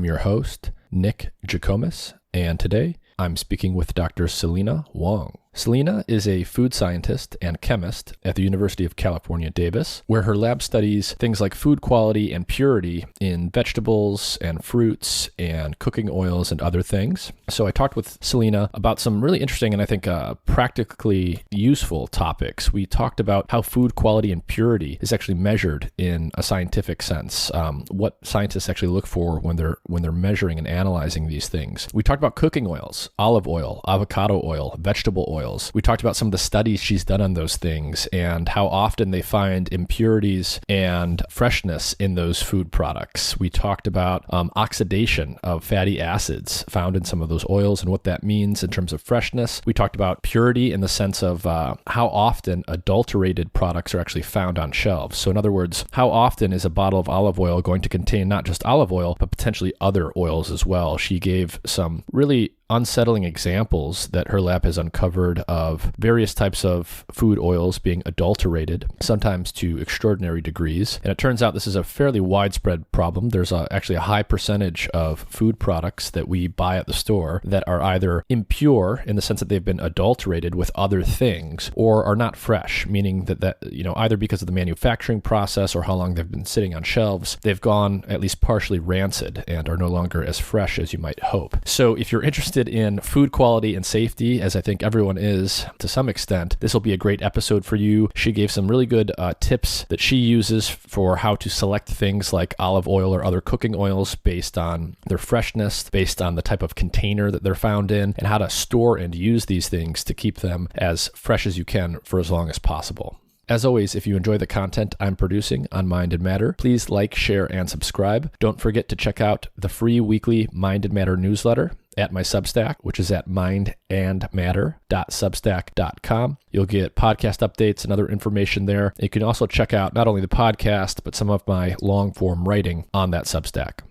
I'm your host, Nick Jikomis, and today I'm speaking with Dr. Selina Wang. Selina is a food scientist and chemist at the University of California, Davis, where her lab studies things like food quality and purity in vegetables and fruits and cooking oils and other things. So I talked with Selina about some really interesting and I think practically useful topics. We talked about how food quality and purity is actually measured in a scientific sense, what scientists actually look for when they're measuring and analyzing these things. We talked about cooking oils, olive oil, avocado oil, vegetable oil. We talked about some of the studies she's done on those things and how often they find impurities and freshness in those food products. We talked about oxidation of fatty acids found in some of those oils and what that means in terms of freshness. We talked about purity in the sense of how often adulterated products are actually found on shelves. So in other words, how often is a bottle of olive oil going to contain not just olive oil, but potentially other oils as well? She gave some really unsettling examples that her lab has uncovered of various types of food oils being adulterated, sometimes to extraordinary degrees. And it turns out this is a fairly widespread problem. There's actually a high percentage of food products that we buy at the store that are either impure in the sense that they've been adulterated with other things or are not fresh, meaning that either because of the manufacturing process or how long they've been sitting on shelves, they've gone at least partially rancid and are no longer as fresh as you might hope. So if you're interested in food quality and safety, as I think everyone is to some extent, this will be a great episode for you. She gave some really good tips that she uses for how to select things like olive oil or other cooking oils based on their freshness, based on the type of container that they're found in, and how to store and use these things to keep them as fresh as you can for as long as possible. As always, if you enjoy the content I'm producing on Mind and Matter, please like, share, and subscribe. Don't forget to check out the free weekly Mind and Matter newsletter at my Substack, which is at mindandmatter.substack.com. You'll get podcast updates and other information there. You can also check out not only the podcast, but some of my long-form writing on that Substack.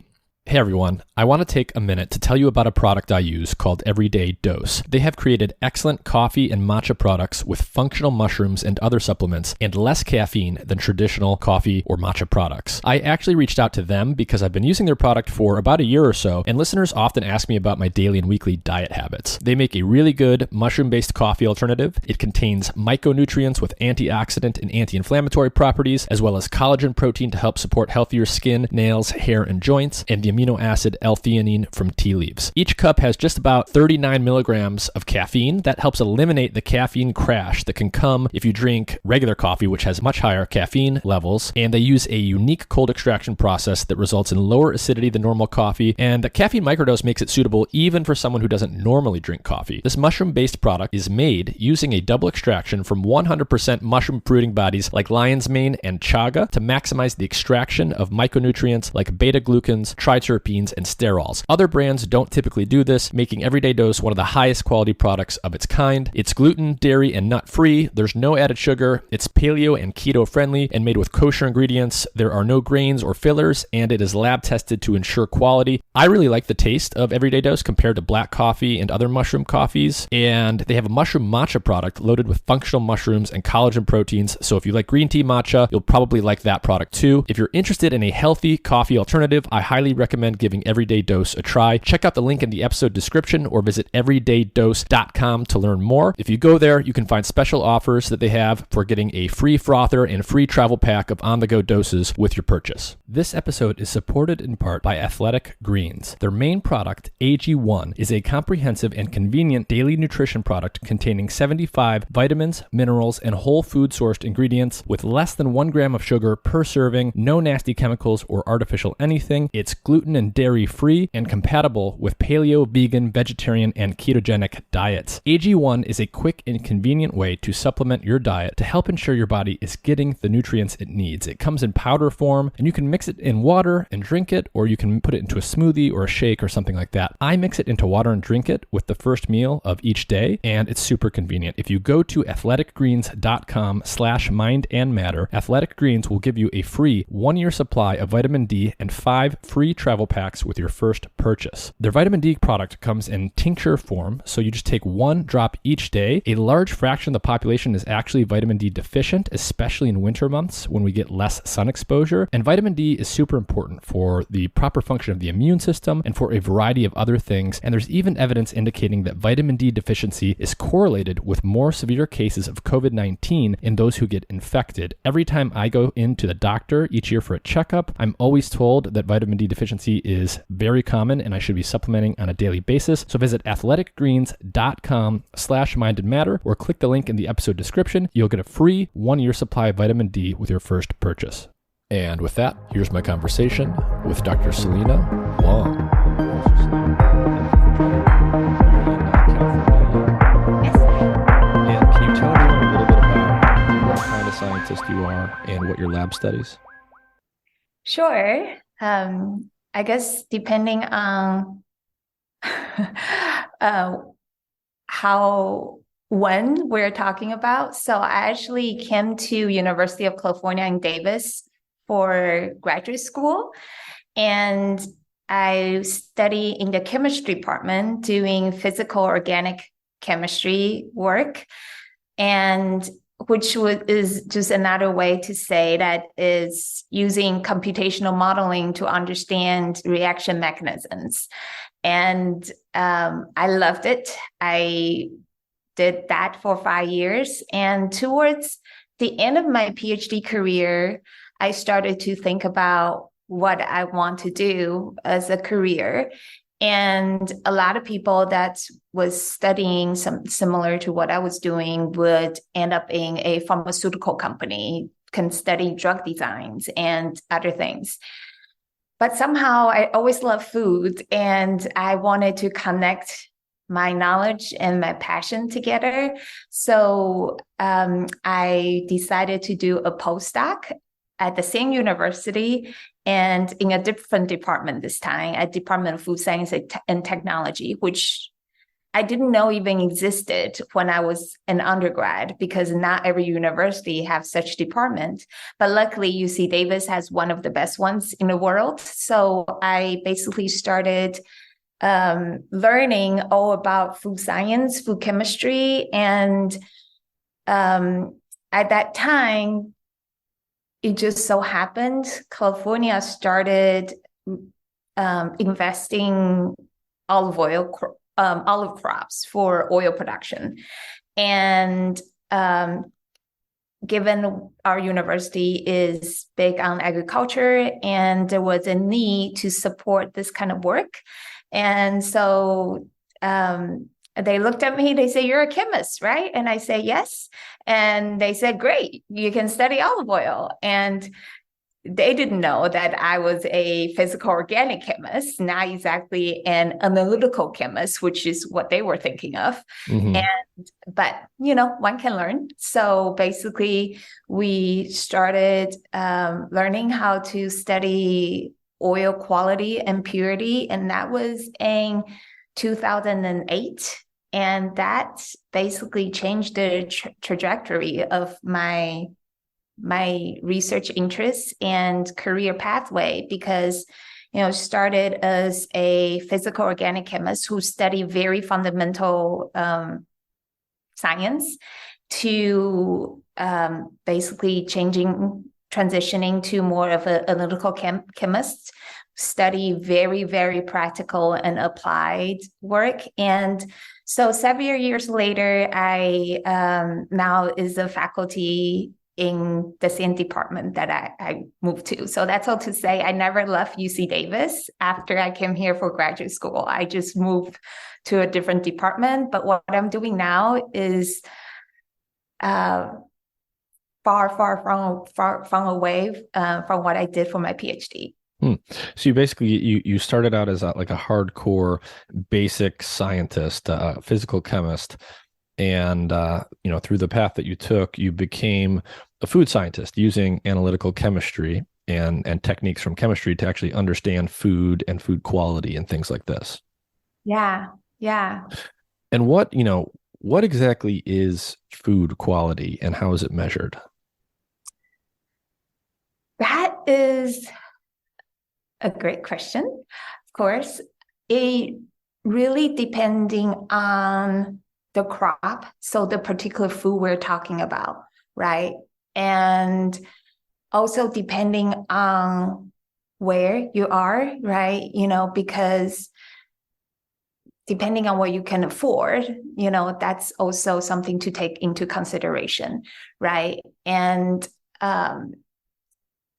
Hey everyone, I want to take a minute to tell you about a product I use called Everyday Dose. They have created excellent coffee and matcha products with functional mushrooms and other supplements and less caffeine than traditional coffee or matcha products. I actually reached out to them because I've been using their product for about a year or so, and listeners often ask me about my daily and weekly diet habits. They make a really good mushroom-based coffee alternative. It contains micronutrients with antioxidant and anti-inflammatory properties, as well as collagen protein to help support healthier skin, nails, hair, and joints, and the amino acid L-theanine from tea leaves. Each cup has just about 39 milligrams of caffeine. That helps eliminate the caffeine crash that can come if you drink regular coffee, which has much higher caffeine levels. And they use a unique cold extraction process that results in lower acidity than normal coffee. And the caffeine microdose makes it suitable even for someone who doesn't normally drink coffee. This mushroom-based product is made using a double extraction from 100% mushroom fruiting bodies like lion's mane and chaga to maximize the extraction of micronutrients like beta-glucans, terpenes, and sterols. Other brands don't typically do this, making Everyday Dose one of the highest quality products of its kind. It's gluten, dairy, and nut-free. There's no added sugar. It's paleo and keto-friendly and made with kosher ingredients. There are no grains or fillers, and it is lab-tested to ensure quality. I really like the taste of Everyday Dose compared to black coffee and other mushroom coffees, and they have a mushroom matcha product loaded with functional mushrooms and collagen proteins, so if you like green tea matcha, you'll probably like that product too. If you're interested in a healthy coffee alternative, I highly recommend giving Everyday Dose a try. Check out the link in the episode description or visit everydaydose.com to learn more. If you go there, you can find special offers that they have for getting a free frother and free travel pack of on-the-go doses with your purchase. This episode is supported in part by Athletic Greens. Their main product, AG1, is a comprehensive and convenient daily nutrition product containing 75 vitamins, minerals, and whole food sourced ingredients with less than 1 gram of sugar per serving, no nasty chemicals or artificial anything. It's gluten and dairy free and compatible with paleo, vegan, vegetarian, and ketogenic diets. AG1 is a quick and convenient way to supplement your diet to help ensure your body is getting the nutrients it needs. It comes in powder form and you can mix it in water and drink it, or you can put it into a smoothie or a shake or something like that. I mix it into water and drink it with the first meal of each day, and it's super convenient. If you go to athleticgreens.com/mindandmatter, Athletic Greens will give you a free 1-year supply of vitamin D and 5 free travel travel packs with your first purchase. Their vitamin D product comes in tincture form, so you just take 1 drop each day. A large fraction of the population is actually vitamin D deficient, especially in winter months when we get less sun exposure. And vitamin D is super important for the proper function of the immune system and for a variety of other things. And there's even evidence indicating that vitamin D deficiency is correlated with more severe cases of COVID-19 in those who get infected. Every time I go into the doctor each year for a checkup, I'm always told that vitamin D deficiency is very common and I should be supplementing on a daily basis. So visit athleticgreens.com/mindedmatter or click the link in the episode description. You'll get a free 1-year supply of vitamin D with your first purchase. And with that, here's my conversation with Dr. Selina Wang. And can you tell everyone a little bit about what kind of scientist you are and what your lab studies? Sure. I guess depending on when we're talking about. So I actually came to University of California in Davis for graduate school, and I study in the chemistry department doing physical organic chemistry work, and which is just another way to say that is using computational modeling to understand reaction mechanisms. And I loved it. I did that for 5 years. And towards the end of my PhD career, I started to think about what I want to do as a career. And a lot of people that was studying some similar to what I was doing would end up in a pharmaceutical company, can study drug designs and other things. But somehow I always loved food, and I wanted to connect my knowledge and my passion together. So I decided to do a postdoc at the same university and in a different department this time, at Department of Food Science and Technology, which I didn't know even existed when I was an undergrad, because not every university has such department. But luckily, UC Davis has one of the best ones in the world. So I basically started learning all about food science, food chemistry. And at that time, it just so happened California started investing olive crops for oil production. And given our university is big on agriculture, and there was a need to support this kind of work. And so they looked at me, they say, "You're a chemist, right?" And I say, "Yes." And they said, "Great, you can study olive oil." And they didn't know that I was a physical organic chemist, not exactly an analytical chemist, which is what they were thinking of. Mm-hmm. But one can learn. So basically, we started learning how to study oil quality and purity, and that was in 2008. And that basically changed the trajectory of my research interests and career pathway, because started as a physical organic chemist who studied very fundamental science to basically transitioning to more of an analytical chemist, study very, very practical and applied work. And so several years later, I now is a faculty in the same department that I moved to. So that's all to say, I never left UC Davis after I came here for graduate school. I just moved to a different department. But what I'm doing now is far from away from what I did for my PhD. So you basically you started out as a hardcore basic scientist, physical chemist, and through the path that you took, you became a food scientist using analytical chemistry and techniques from chemistry to actually understand food and food quality and things like this. Yeah. And what exactly is food quality and how is it measured? That is a great question. Of course, it really depending on the crop, so the particular food we're talking about, right? And also depending on where you are, right? Because depending on what you can afford, that's also something to take into consideration, right? And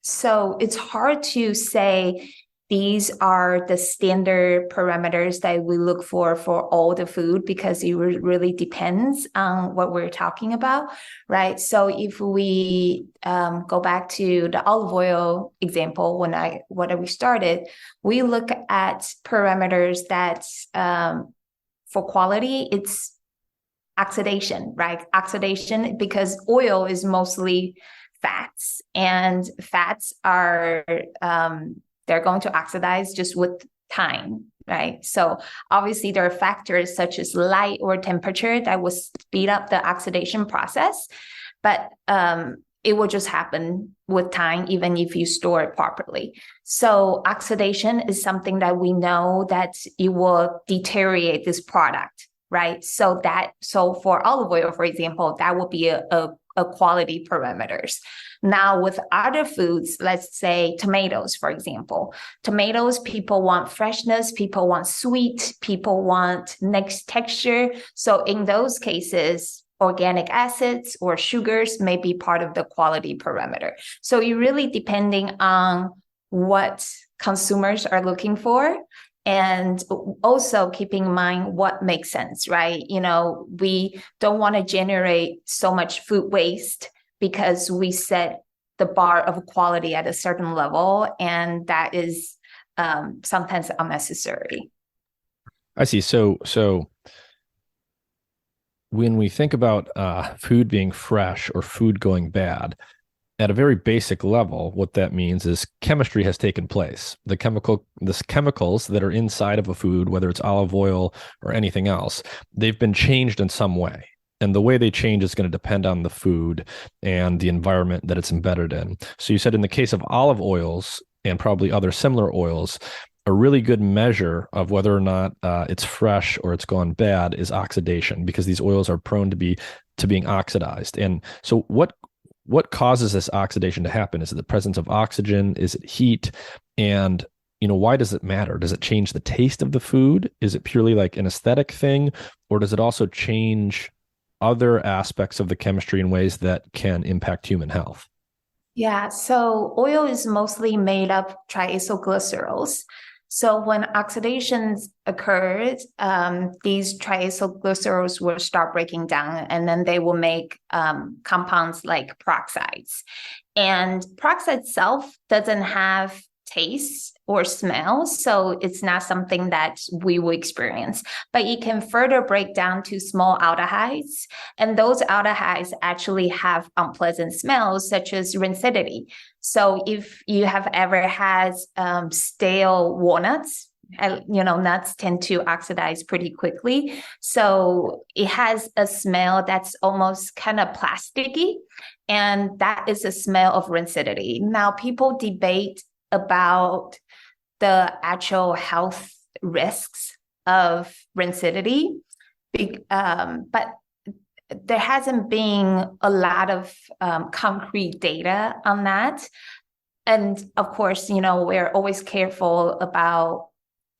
so it's hard to say these are the standard parameters that we look for all the food, because it really depends on what we're talking about, right? So if we go back to the olive oil example, when we started, we look at parameters that for quality, it's oxidation, right? Oxidation, because oil is mostly fats, and fats are they're going to oxidize just with time, right? So obviously there are factors such as light or temperature that will speed up the oxidation process, but it will just happen with time, even if you store it properly. So oxidation is something that we know that it will deteriorate this product, right? So for olive oil, for example, that would be a quality parameters. Now with other foods, let's say tomatoes, for example, tomatoes, people want freshness, people want sweet, people want nice texture. So in those cases, organic acids or sugars may be part of the quality parameter. So it really depending on what consumers are looking for. And also keeping in mind what makes sense, right? We don't want to generate so much food waste because we set the bar of quality at a certain level, and that is sometimes unnecessary. I see. So when we think about food being fresh or food going bad, at a very basic level, what that means is chemistry has taken place. The chemicals that are inside of a food, whether it's olive oil or anything else, they've been changed in some way. And the way they change is going to depend on the food and the environment that it's embedded in. So you said in the case of olive oils and probably other similar oils, a really good measure of whether or not it's fresh or it's gone bad is oxidation, because these oils are prone to being oxidized. And so what causes this oxidation to happen? Is it the presence of oxygen? Is it heat? And, why does it matter? Does it change the taste of the food? Is it purely like an aesthetic thing? Or does it also change other aspects of the chemistry in ways that can impact human health? Yeah, so oil is mostly made of triacylglycerols. So when oxidations occurred, these triacylglycerols will start breaking down, and then they will make compounds like peroxides. And peroxide itself doesn't have taste or smell, so it's not something that we will experience. But it can further break down to small aldehydes, and those aldehydes actually have unpleasant smells, such as rancidity. So if you have ever had stale walnuts, nuts tend to oxidize pretty quickly. So it has a smell that's almost kind of plasticky, and that is a smell of rancidity. Now, people debate about the actual health risks of rancidity, but there hasn't been a lot of concrete data on that. And of course, we're always careful about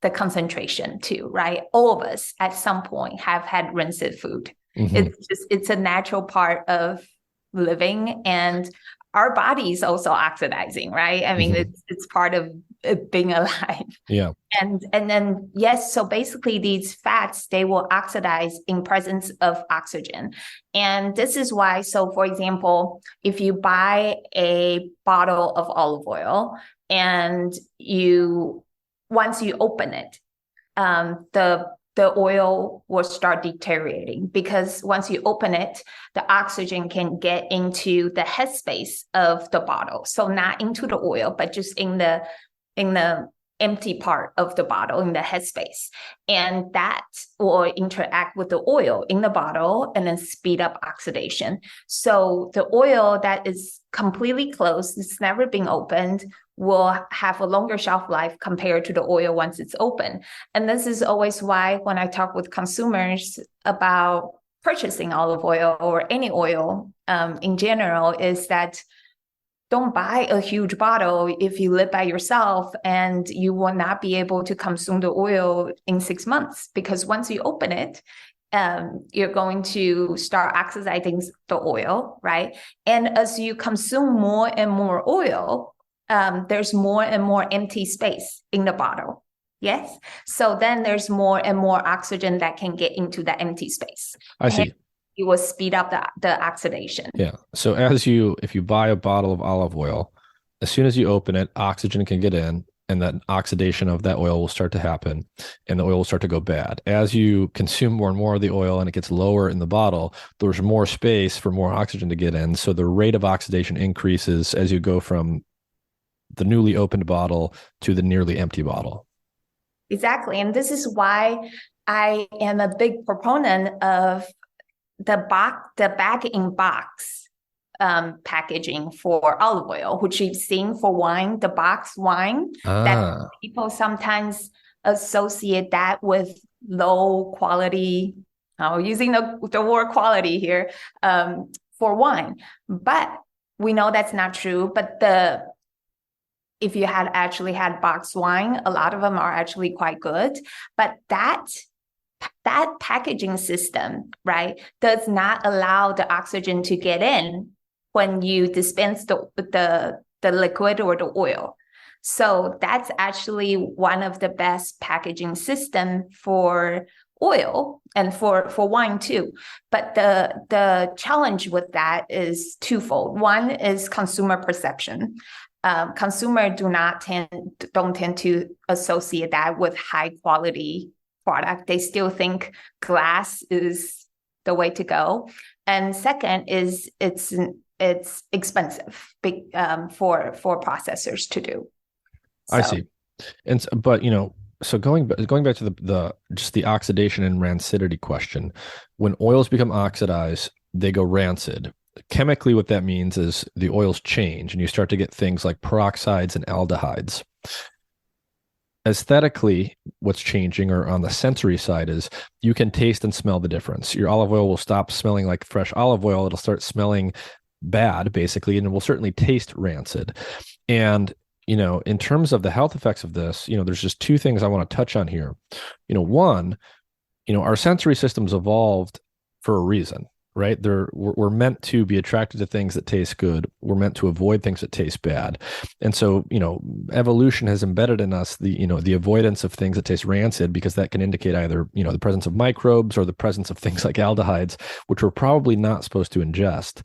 the concentration too, right? All of us at some point have had rancid food. Mm-hmm. It's a natural part of living, and our body is also oxidizing, right? I mean, mm-hmm. it's part of being alive. Yeah. And then, yes, so basically these fats, they will oxidize in presence of oxygen. And this is why, so for example, if you buy a bottle of olive oil and once you open it, the oil will start deteriorating, because once you open it, the oxygen can get into the headspace of the bottle. So not into the oil, but just in the empty part of the bottle, in the headspace. And that will interact with the oil in the bottle and then speed up oxidation. So the oil that is completely closed, it's never been opened, will have a longer shelf life compared to the oil once it's open. And this is always why when I talk with consumers about purchasing olive oil or any oil in general, is that don't buy a huge bottle if you live by yourself, and you will not be able to consume the oil in 6 months, because once you open it, you're going to start oxidizing the oil, right? And as you consume more and more oil, there's more and more empty space in the bottle. Yes. So then there's more and more oxygen that can get into that empty space. I see. It will speed up the oxidation. Yeah. So if you buy a bottle of olive oil, as soon as you open it, oxygen can get in, and that oxidation of that oil will start to happen, and the oil will start to go bad. As you consume more and more of the oil and it gets lower in the bottle, there's more space for more oxygen to get in. So the rate of oxidation increases as you go from the newly opened bottle to the nearly empty bottle. Exactly. And this is why I am a big proponent of the bag-in-box packaging for olive oil, which you've seen for wine, the box wine, that people sometimes associate that with low quality, using the word quality here, for wine. But we know that's not true. But if you had actually had box wine, a lot of them are actually quite good. But that packaging system, right, does not allow the oxygen to get in when you dispense the liquid or the oil. So that's actually one of the best packaging system for oil and for wine too. But the challenge with that is twofold. One is consumer perception. Consumers don't tend to associate that with high quality product. They still think glass is the way to go. And second is it's expensive for processors to do. So. I see. But so going back to the just the oxidation and rancidity question, when oils become oxidized, they go rancid. Chemically, what that means is the oils change and you start to get things like peroxides and aldehydes. Aesthetically, what's changing, or on the sensory side, is you can taste and smell the difference. Your olive oil will stop smelling like fresh olive oil. It'll start smelling bad, basically, and it will certainly taste rancid. And, in terms of the health effects of this, there's just two things I want to touch on here. One, our sensory systems evolved for a reason. Right? We're meant to be attracted to things that taste good. We're meant to avoid things that taste bad. And so, evolution has embedded in us the avoidance of things that taste rancid, because that can indicate either, the presence of microbes or the presence of things like aldehydes, which we're probably not supposed to ingest.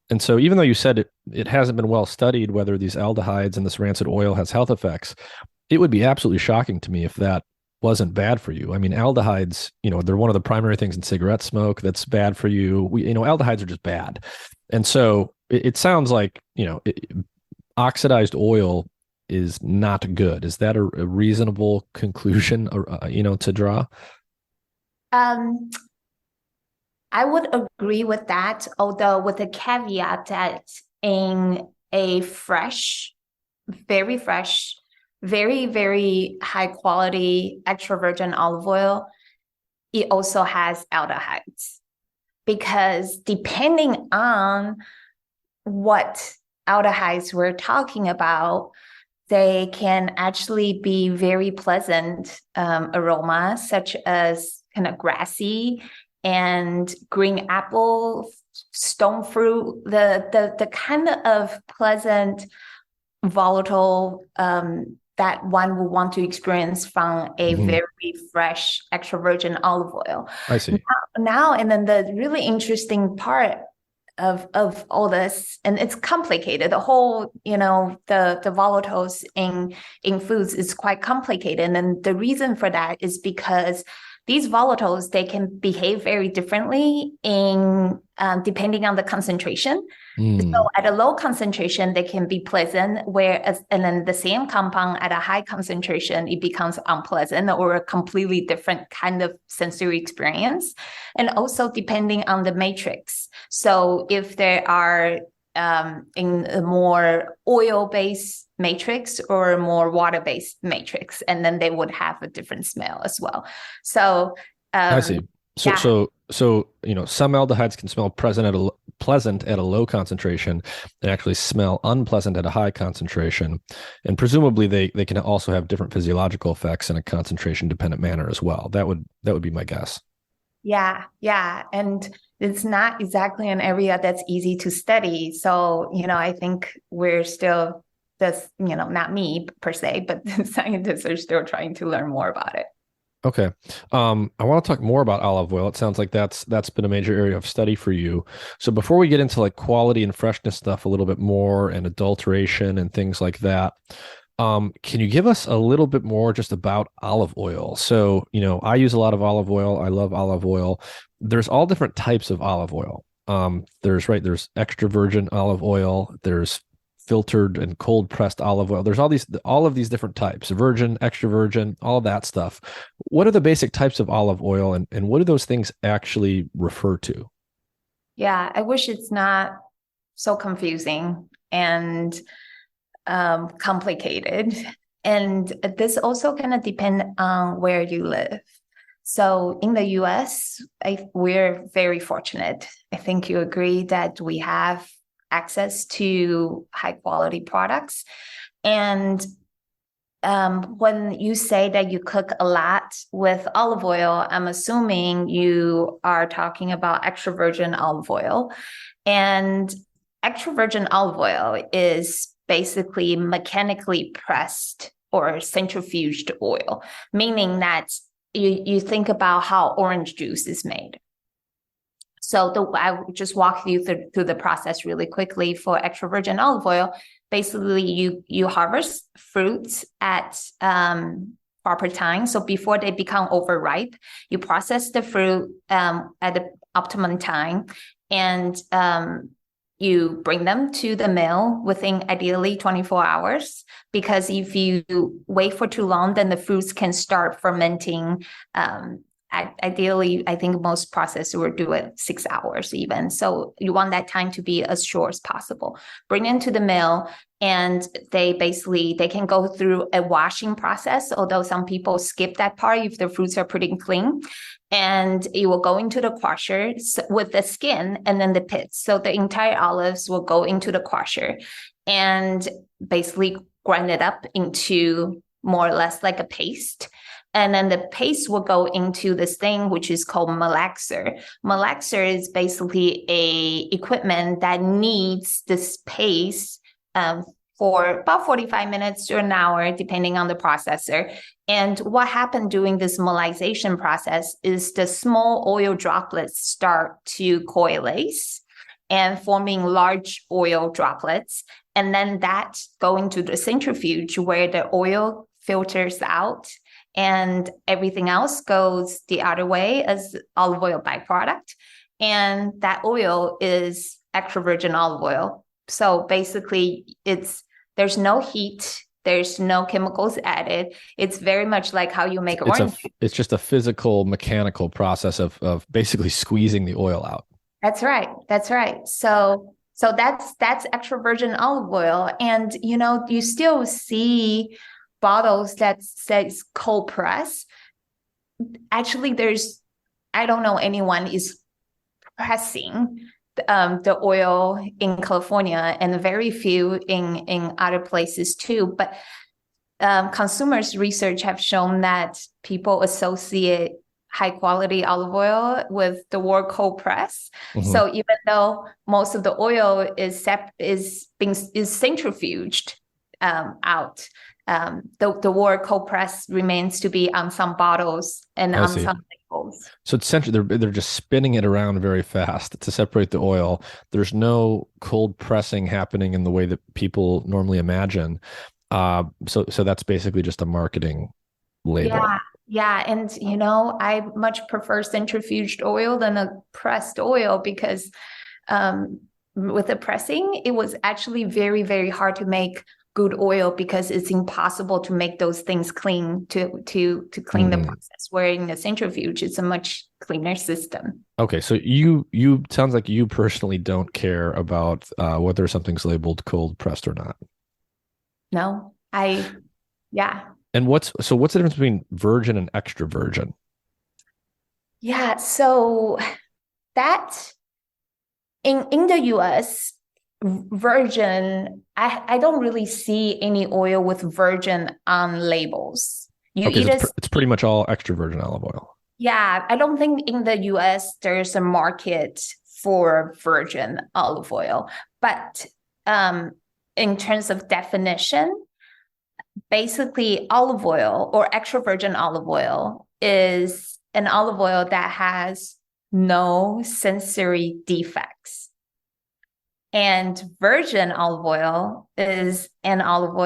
And so even though you said it hasn't been well studied whether these aldehydes and this rancid oil has health effects, it would be absolutely shocking to me if that wasn't bad for you. I mean, aldehydes, they're one of the primary things in cigarette smoke that's bad for you. Aldehydes are just bad. And so it sounds like, oxidized oil is not good. Is that a reasonable conclusion, to draw? I would agree with that, although with the caveat that in a very fresh, very, very high quality extra virgin olive oil, it also has aldehydes, because depending on what aldehydes we're talking about, they can actually be very pleasant aroma, such as kind of grassy and green apple, stone fruit, the kind of pleasant, volatile that one will want to experience from a very fresh extra virgin olive oil. I see. Now, and then the really interesting part of all this, and it's complicated. The whole, the volatiles in foods is quite complicated. And then the reason for that is because these volatiles, they can behave very differently in depending on the concentration. So at a low concentration, they can be pleasant, and then the same compound at a high concentration, it becomes unpleasant or a completely different kind of sensory experience. And also depending on the matrix. So if there are in a more oil-based matrix or a more water-based matrix, and then they would have a different smell as well. So I see. So, yeah. some aldehydes can smell pleasant at a low concentration and actually smell unpleasant at a high concentration. And presumably they can also have different physiological effects in a concentration dependent manner as well. That would be my guess. Yeah, yeah. And it's not exactly an area that's easy to study. So, I think we're still not me per se, but scientists are still trying to learn more about it. Okay. I want to talk more about olive oil. It sounds like that's been a major area of study for you. So before we get into like quality and freshness stuff a little bit more and adulteration and things like that, can you give us a little bit more just about olive oil? So, I use a lot of olive oil. I love olive oil. There's all different types of olive oil. There's extra virgin olive oil. There's filtered and cold pressed olive oil. There's all of these different types, virgin, extra virgin, all of that stuff. What are the basic types of olive oil and what do those things actually refer to? Yeah, I wish it's not so confusing and complicated. And this also kind of depend on where you live. So in the US, we're very fortunate. I think you agree that we have access to high quality products. And when you say that you cook a lot with olive oil, I'm assuming you are talking about extra virgin olive oil. And extra virgin olive oil is basically mechanically pressed or centrifuged oil, meaning that you think about how orange juice is made. So I will just walk you through the process really quickly for extra virgin olive oil. Basically, you harvest fruits at proper time. So before they become overripe, you process the fruit at the optimum time, and you bring them to the mill within ideally 24 hours. Because if you wait for too long, then the fruits can start fermenting. Ideally, I think most processors will do it 6 hours even. So you want that time to be as short as possible. Bring them to the mill, and they can go through a washing process, although some people skip that part if the fruits are pretty clean. And it will go into the crusher with the skin and then the pits. So the entire olives will go into the crusher and basically grind it up into more or less like a paste. And then the paste will go into this thing, which is called malaxer. Malaxer is basically a equipment that kneads this paste for about 45 minutes to an hour, depending on the processor. And what happened during this malixation process is the small oil droplets start to coalesce and forming large oil droplets. And then that going to the centrifuge where the oil filters out and everything else goes the other way as olive oil byproduct. And that oil is extra virgin olive oil. So basically there's no heat, there's no chemicals added. It's very much like how you make orange. It's just a physical mechanical process of basically squeezing the oil out. That's right. So that's extra virgin olive oil. And you still see bottles that says cold press. Actually, I don't know anyone is pressing the oil in California, and very few in other places too. But consumers research have shown that people associate high quality olive oil with the word cold press. Mm-hmm. So even though most of the oil is centrifuged out, the word cold press remains to be on some bottles and on some labels. So essentially, they're just spinning it around very fast to separate the oil. There's no cold pressing happening in the way that people normally imagine. So that's basically just a marketing label. Yeah, and I much prefer centrifuged oil than a pressed oil because with the pressing, it was actually very, very hard to make good oil because it's impossible to make those things clean to clean the process. Where in the centrifuge, it's a much cleaner system. Okay, so you sounds like you personally don't care about whether something's labeled cold pressed or not. No, yeah. And what's the difference between virgin and extra virgin? Yeah, so that in the US, virgin, I don't really see any oil with virgin on labels. It's pretty much all extra virgin olive oil. Yeah, I don't think in the US there's a market for virgin olive oil. But in terms of definition, basically olive oil or extra virgin olive oil is an olive oil that has no sensory defects. And virgin olive oil is an olive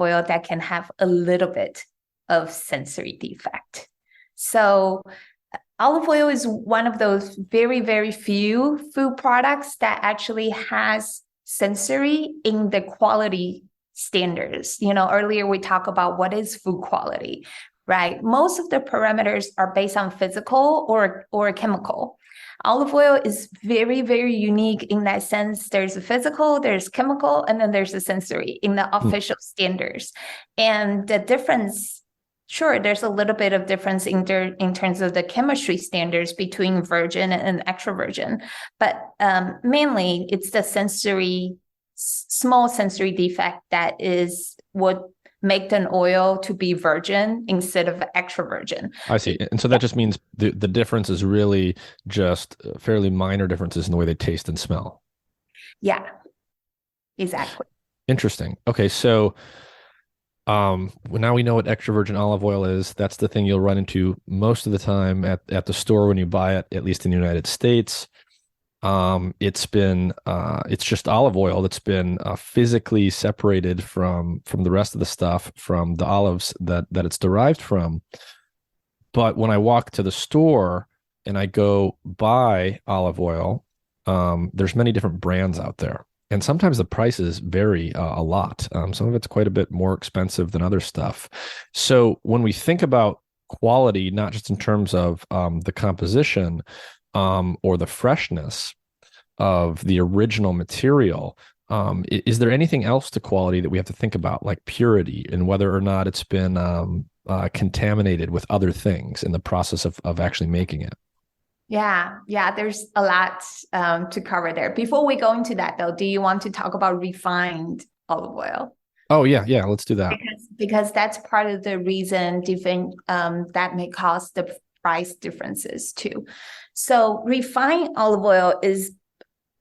oil that can have a little bit of sensory defect. So olive oil is one of those very, very few food products that actually has sensory in the quality standards. Earlier we talked about what is food quality, right? Most of the parameters are based on physical or chemical. Olive oil is very, very unique in that sense. There's a physical, there's chemical, and then there's a sensory in the official standards. And the difference, sure, there's a little bit of difference in terms of the chemistry standards between virgin and extra virgin. But mainly it's the small sensory defect that is what make an oil to be virgin instead of extra virgin. I see. And so that just means the difference is really just fairly minor differences in the way they taste and smell. Yeah, exactly. Interesting. Okay, so now we know what extra virgin olive oil is. That's the thing you'll run into most of the time at the store when you buy it, at least in the United States. It's just olive oil that's been physically separated from the rest of the stuff, from the olives that it's derived from. But when I walk to the store and I go buy olive oil, there's many different brands out there. And sometimes the prices vary a lot. Some of it's quite a bit more expensive than other stuff. So when we think about quality, not just in terms of the composition, or the freshness of the original material, is there anything else to quality that we have to think about, like purity and whether or not it's been contaminated with other things in the process of actually making it? Yeah, there's a lot to cover there. Before we go into that, though, do you want to talk about refined olive oil? Oh, yeah, let's do that. Because that's part of the reason that may cause the price differences too. So refined olive oil is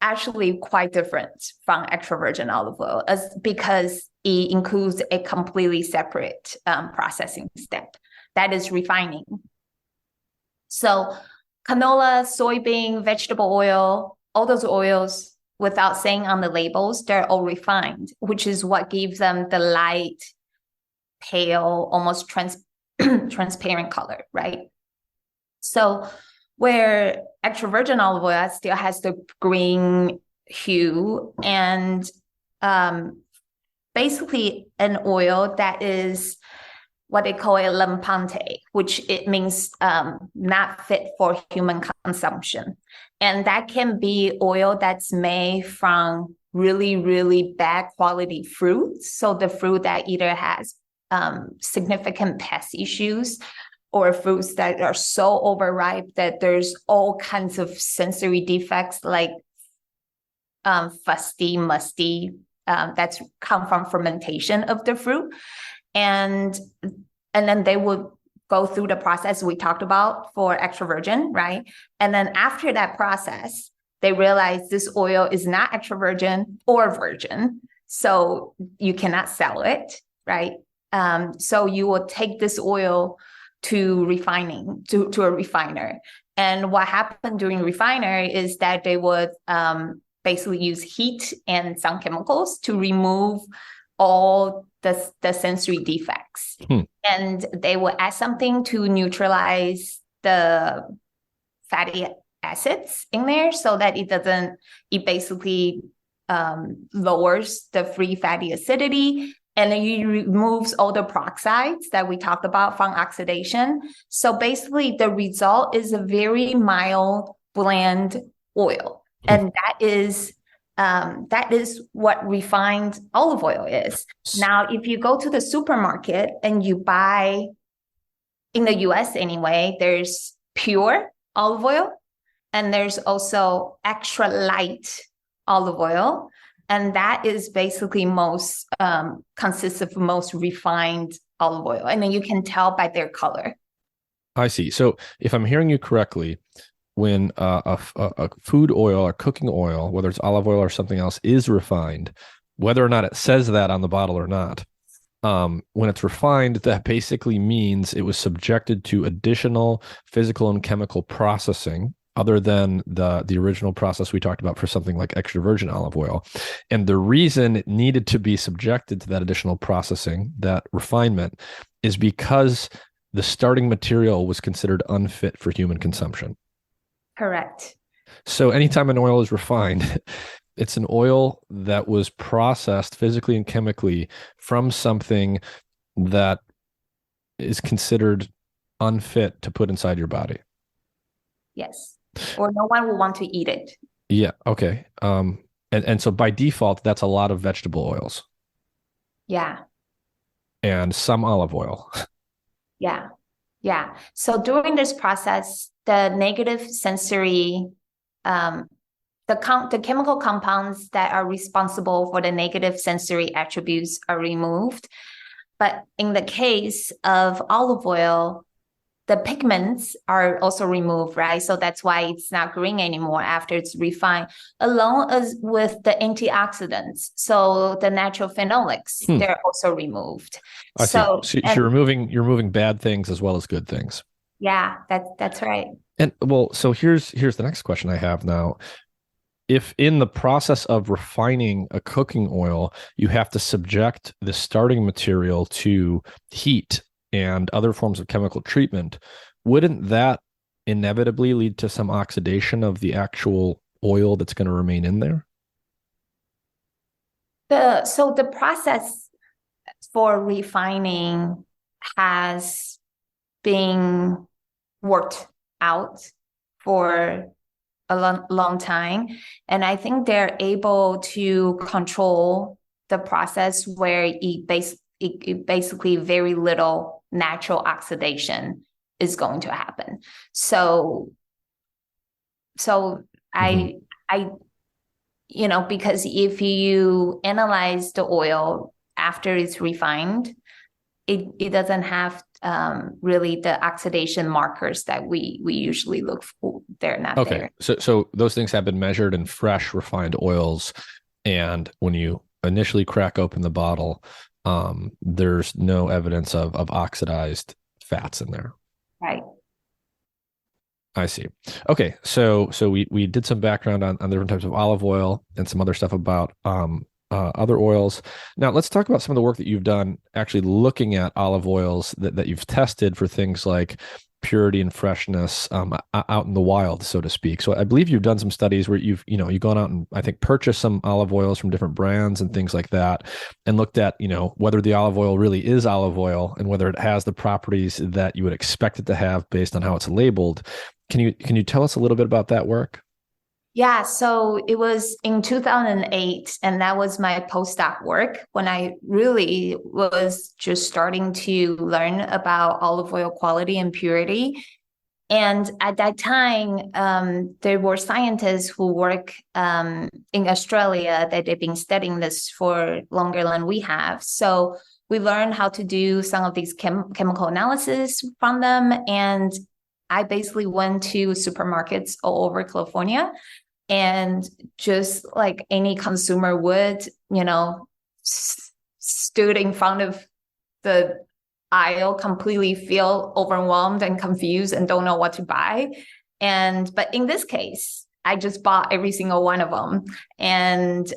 actually quite different from extra virgin olive oil because it includes a completely separate processing step that is refining. So canola, soybean, vegetable oil, all those oils, without saying on the labels, they're all refined, which is what gives them the light, pale, almost transparent color, right? So where extra virgin olive oil still has the green hue and basically an oil that is what they call a lampante, which it means not fit for human consumption. And that can be oil that's made from really, really bad quality fruits. So the fruit that either has significant pest issues or fruits that are so overripe that there's all kinds of sensory defects like fusty, musty, that's come from fermentation of the fruit. And then they would go through the process we talked about for extra virgin, right? And then after that process, they realize this oil is not extra virgin or virgin, so you cannot sell it, right? So you will take this oil to refining, to a refiner. And what happened during refiner is that they would basically use heat and some chemicals to remove all the sensory defects. And they will add something to neutralize the fatty acids in there so that it basically lowers the free fatty acidity, and then it removes all the peroxides that we talked about from oxidation. So basically, the result is a very mild, bland oil, and that is what refined olive oil is. Now, if you go to the supermarket and you buy, in the US anyway, there's pure olive oil, and there's also extra light olive oil. And that is basically consists of most refined olive oil. And then you can tell by their color. I see. So if I'm hearing you correctly, when a food oil or cooking oil, whether it's olive oil or something else, is refined, whether or not it says that on the bottle or not, when it's refined, that basically means it was subjected to additional physical and chemical processing other than the original process we talked about for something like extra virgin olive oil. And the reason it needed to be subjected to that additional processing, that refinement, is because the starting material was considered unfit for human consumption. Correct. So anytime an oil is refined, it's an oil that was processed physically and chemically from something that is considered unfit to put inside your body. Yes. Or no one will want to eat it. Yeah. Okay. And so by default, that's a lot of vegetable oils. Yeah. And some olive oil. Yeah. Yeah. So during this process, the negative sensory, the chemical compounds that are responsible for the negative sensory attributes are removed. But in the case of olive oil, the pigments are also removed, right? So that's why it's not green anymore after it's refined, along as with the antioxidants. So the natural phenolics, they're also removed. I see. So you're removing bad things as well as good things. Yeah, that's right. And well, so here's the next question I have now. If in the process of refining a cooking oil, you have to subject the starting material to heat and other forms of chemical treatment, wouldn't that inevitably lead to some oxidation of the actual oil that's going to remain in there? So the process for refining has been worked out for a long time. And I think they're able to control the process where it basically very little natural oxidation is going to happen. So I because if you analyze the oil after it's refined, it doesn't have really the oxidation markers that we usually look for. They're not there. So those things have been measured in fresh refined oils, and when you initially crack open the bottle, there's no evidence of oxidized fats in there. Right. I see. Okay, so we did some background on different types of olive oil and some other stuff about other oils. Now let's talk about some of the work that you've done actually looking at olive oils that you've tested for things like purity and freshness out in the wild, so to speak. So I believe you've done some studies where you've gone out and I think purchased some olive oils from different brands and things like that, and looked at whether the olive oil really is olive oil and whether it has the properties that you would expect it to have based on how it's labeled. Can you tell us a little bit about that work? Yeah, so it was in 2008, and that was my postdoc work when I really was just starting to learn about olive oil quality and purity. And at that time, there were scientists who work in Australia that they've been studying this for longer than we have. So we learned how to do some of these chemical analysis from them. And I basically went to supermarkets all over California, and just like any consumer would, stood in front of the aisle, completely feel overwhelmed and confused and don't know what to buy. But in this case, I just bought every single one of them. And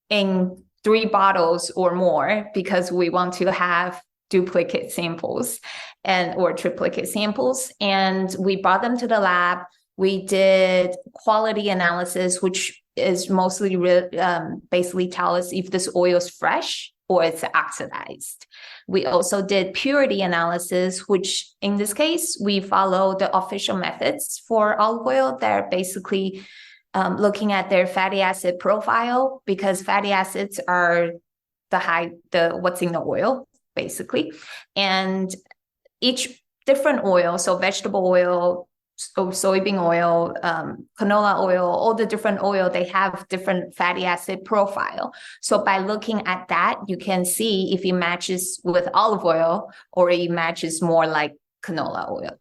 in 3 bottles or more, because we want to have duplicate samples or triplicate samples. And we brought them to the lab. We did quality analysis, which is mostly basically tell us if this oil is fresh or it's oxidized. We also did purity analysis, which in this case, we follow the official methods for olive oil. They're basically looking at their fatty acid profile, because fatty acids are what's in the oil, basically. And each different oil, so vegetable oil, so soybean oil, canola oil, all the different oil, they have different fatty acid profile. So by looking at that, you can see if it matches with olive oil or it matches more like canola oil.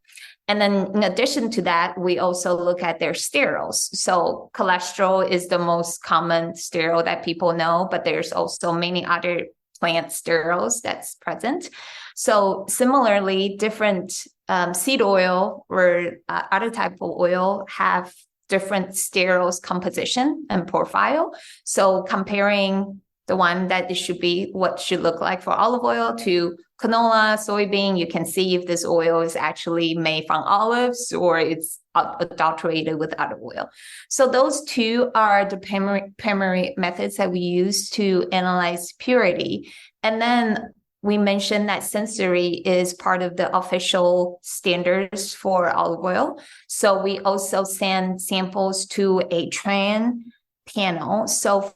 And then in addition to that, we also look at their sterols. So cholesterol is the most common sterol that people know, but there's also many other plant sterols that's present. So similarly, different seed oil or other type of oil have different sterols composition and profile. So comparing the one that it should be, what should look like for olive oil to canola, soybean, you can see if this oil is actually made from olives or it's adulterated with other oil. So those two are the primary methods that we use to analyze purity. And then we mentioned that sensory is part of the official standards for olive oil. So we also send samples to a Tran panel. So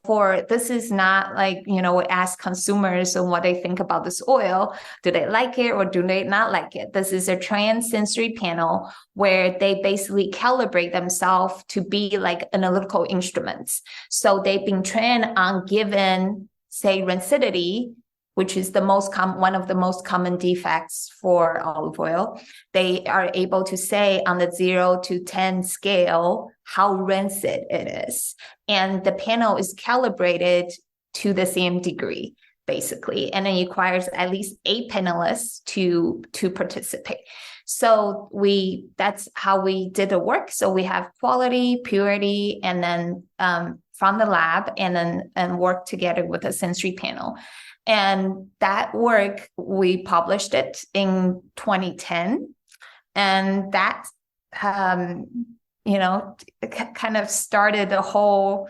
this is not like, we ask consumers on what they think about this oil. Do they like it or do they not like it? This is a Tran sensory panel where they basically calibrate themselves to be like analytical instruments. So they've been trained on given, say, rancidity, which is one of the most common defects for olive oil. They are able to say on the 0 to 10 scale how rancid it is. And the panel is calibrated to the same degree, basically. And it requires at least 8 panelists to participate. So that's how we did the work. So we have quality, purity, and then from the lab, and work together with a sensory panel. And that work, we published it in 2010. And that, kind of started the whole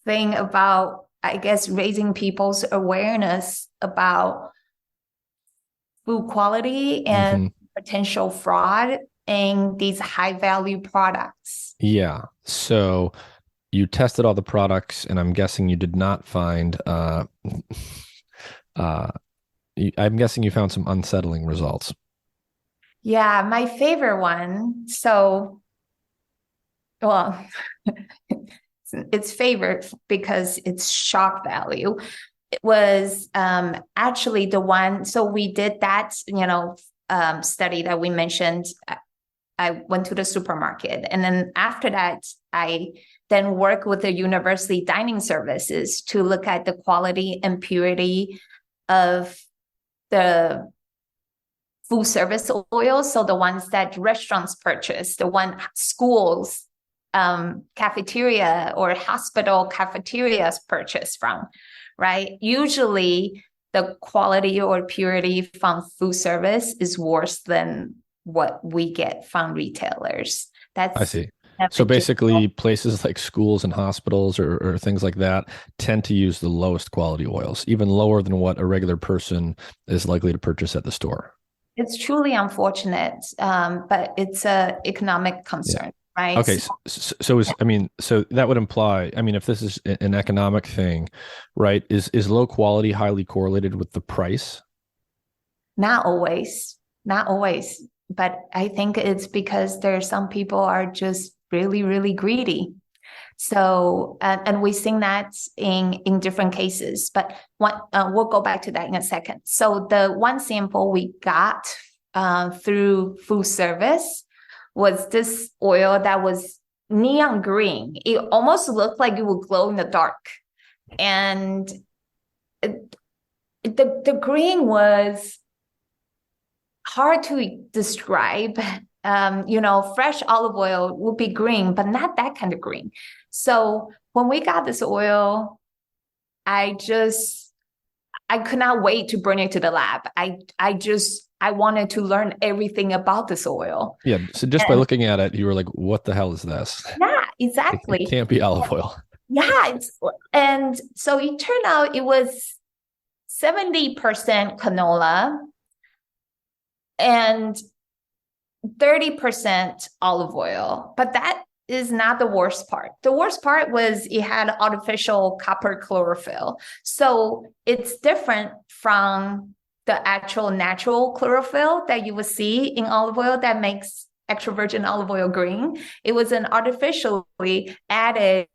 thing about, I guess, raising people's awareness about food quality and potential fraud in these high value products. Yeah. So you tested all the products, and I'm guessing you did not find I'm guessing you found some unsettling results. Yeah, my favorite one. So, well, it's favorite because it's shock value. It was actually the one. So we did that, study that we mentioned. I went to the supermarket, and then after that, I then worked with the university dining services to look at the quality and purity of the food service oils. So the ones that restaurants purchase, the one schools, cafeteria or hospital cafeterias purchase from, right? Usually the quality or purity from food service is worse than what we get from retailers. I see. So basically places like schools and hospitals or things like that tend to use the lowest quality oils, even lower than what a regular person is likely to purchase at the store. It's truly unfortunate, but it's an economic concern, right? Okay. So that would imply, if this is an economic thing, right, is low quality highly correlated with the price? Not always, but I think it's because some people are just really, really greedy. So, and we've seen that in different cases, but we'll go back to that in a second. So the one sample we got through food service was this oil that was neon green. It almost looked like it would glow in the dark. And the green was hard to describe. Fresh olive oil would be green, but not that kind of green. So when we got this oil, I could not wait to bring it to the lab. I just I wanted to learn everything about this oil. Yeah. So just by looking at it, you were like, what the hell is this? Yeah, It exactly. can't be olive oil. Yeah, and so it turned out it was 70% canola and 30% olive oil. But that is not the worst part. The worst part was it had artificial copper chlorophyll. So it's different from the actual natural chlorophyll that you would see in olive oil that makes extra virgin olive oil green. It was an artificially added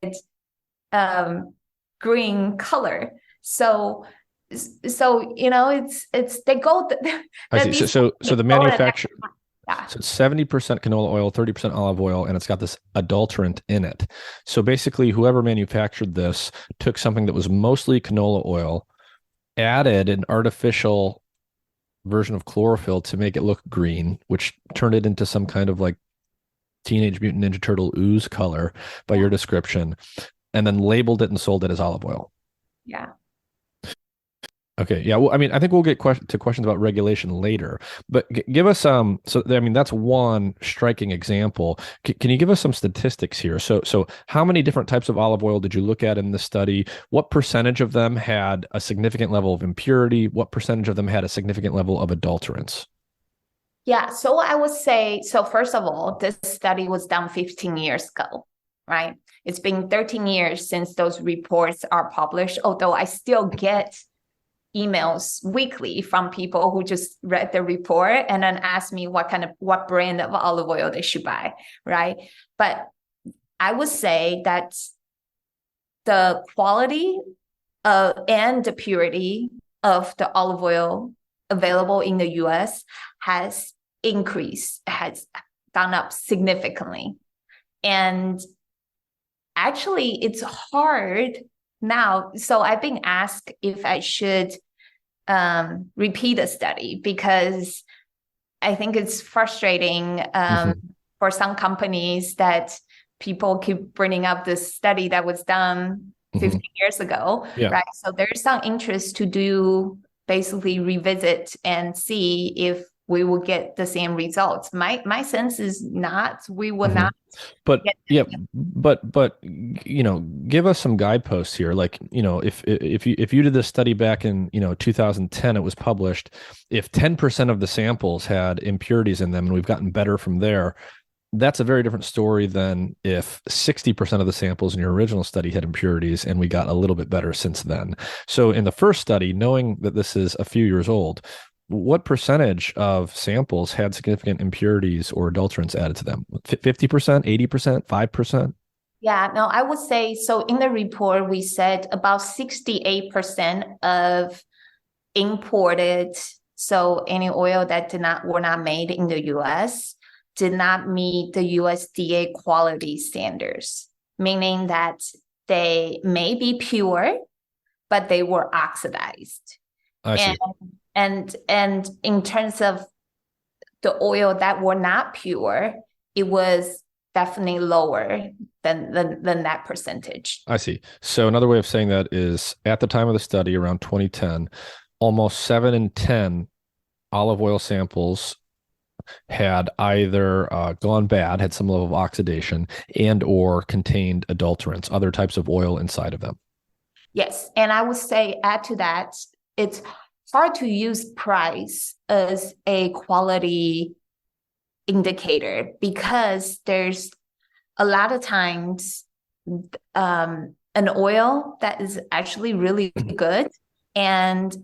green color. So it's they go I see. So the manufacturer, yeah. so it's 70% canola oil, 30% olive oil, and it's got this adulterant in it. So basically, whoever manufactured this took something that was mostly canola oil, added an artificial version of chlorophyll to make it look green, which turned it into some kind of like Teenage Mutant Ninja Turtle ooze color by your description, and then labeled it and sold it as olive oil. Yeah. Okay. Yeah. Well, I mean, I think we'll get to questions about regulation later, but give us so I mean, that's one striking example. Can you give us some statistics here? So how many different types of olive oil did you look at in the study? What percentage of them had a significant level of impurity? What percentage of them had a significant level of adulterants? Yeah. So I would say, so first of all, this study was done 15 years ago, right? It's been 13 years since those reports are published, although I still get emails weekly from people who just read the report and then ask me what brand of olive oil they should buy, right? But I would say that the quality and the purity of the olive oil available in the US has increased, has gone up significantly. And actually, it's hard now. So I've been asked if I should repeat a study because I think it's frustrating for some companies that people keep bringing up this study that was done 15 years ago, right? So there's some interest to do basically revisit and see if we will get the same results. My sense is not, we will not. But give us some guideposts here. Like, if you did this study back in 2010, it was published. If 10% of the samples had impurities in them, and we've gotten better from there, that's a very different story than if 60% of the samples in your original study had impurities and we got a little bit better since then. So in the first study, knowing that this is a few years old, what percentage of samples had significant impurities or adulterants added to them? 50%, 80%, 5%? Yeah, no, I would say, so in the report, we said about 68% of imported, so any oil that were not made in the US, did not meet the USDA quality standards, meaning that they may be pure, but they were oxidized. I see. And in terms of the oil that were not pure, it was definitely lower than that percentage. I see. So another way of saying that is at the time of the study, around 2010, almost 7 in 10 olive oil samples had either gone bad, had some level of oxidation, and or contained adulterants, other types of oil inside of them. Yes. And I would say, add to that, it's hard to use price as a quality indicator because there's a lot of times an oil that is actually really good, and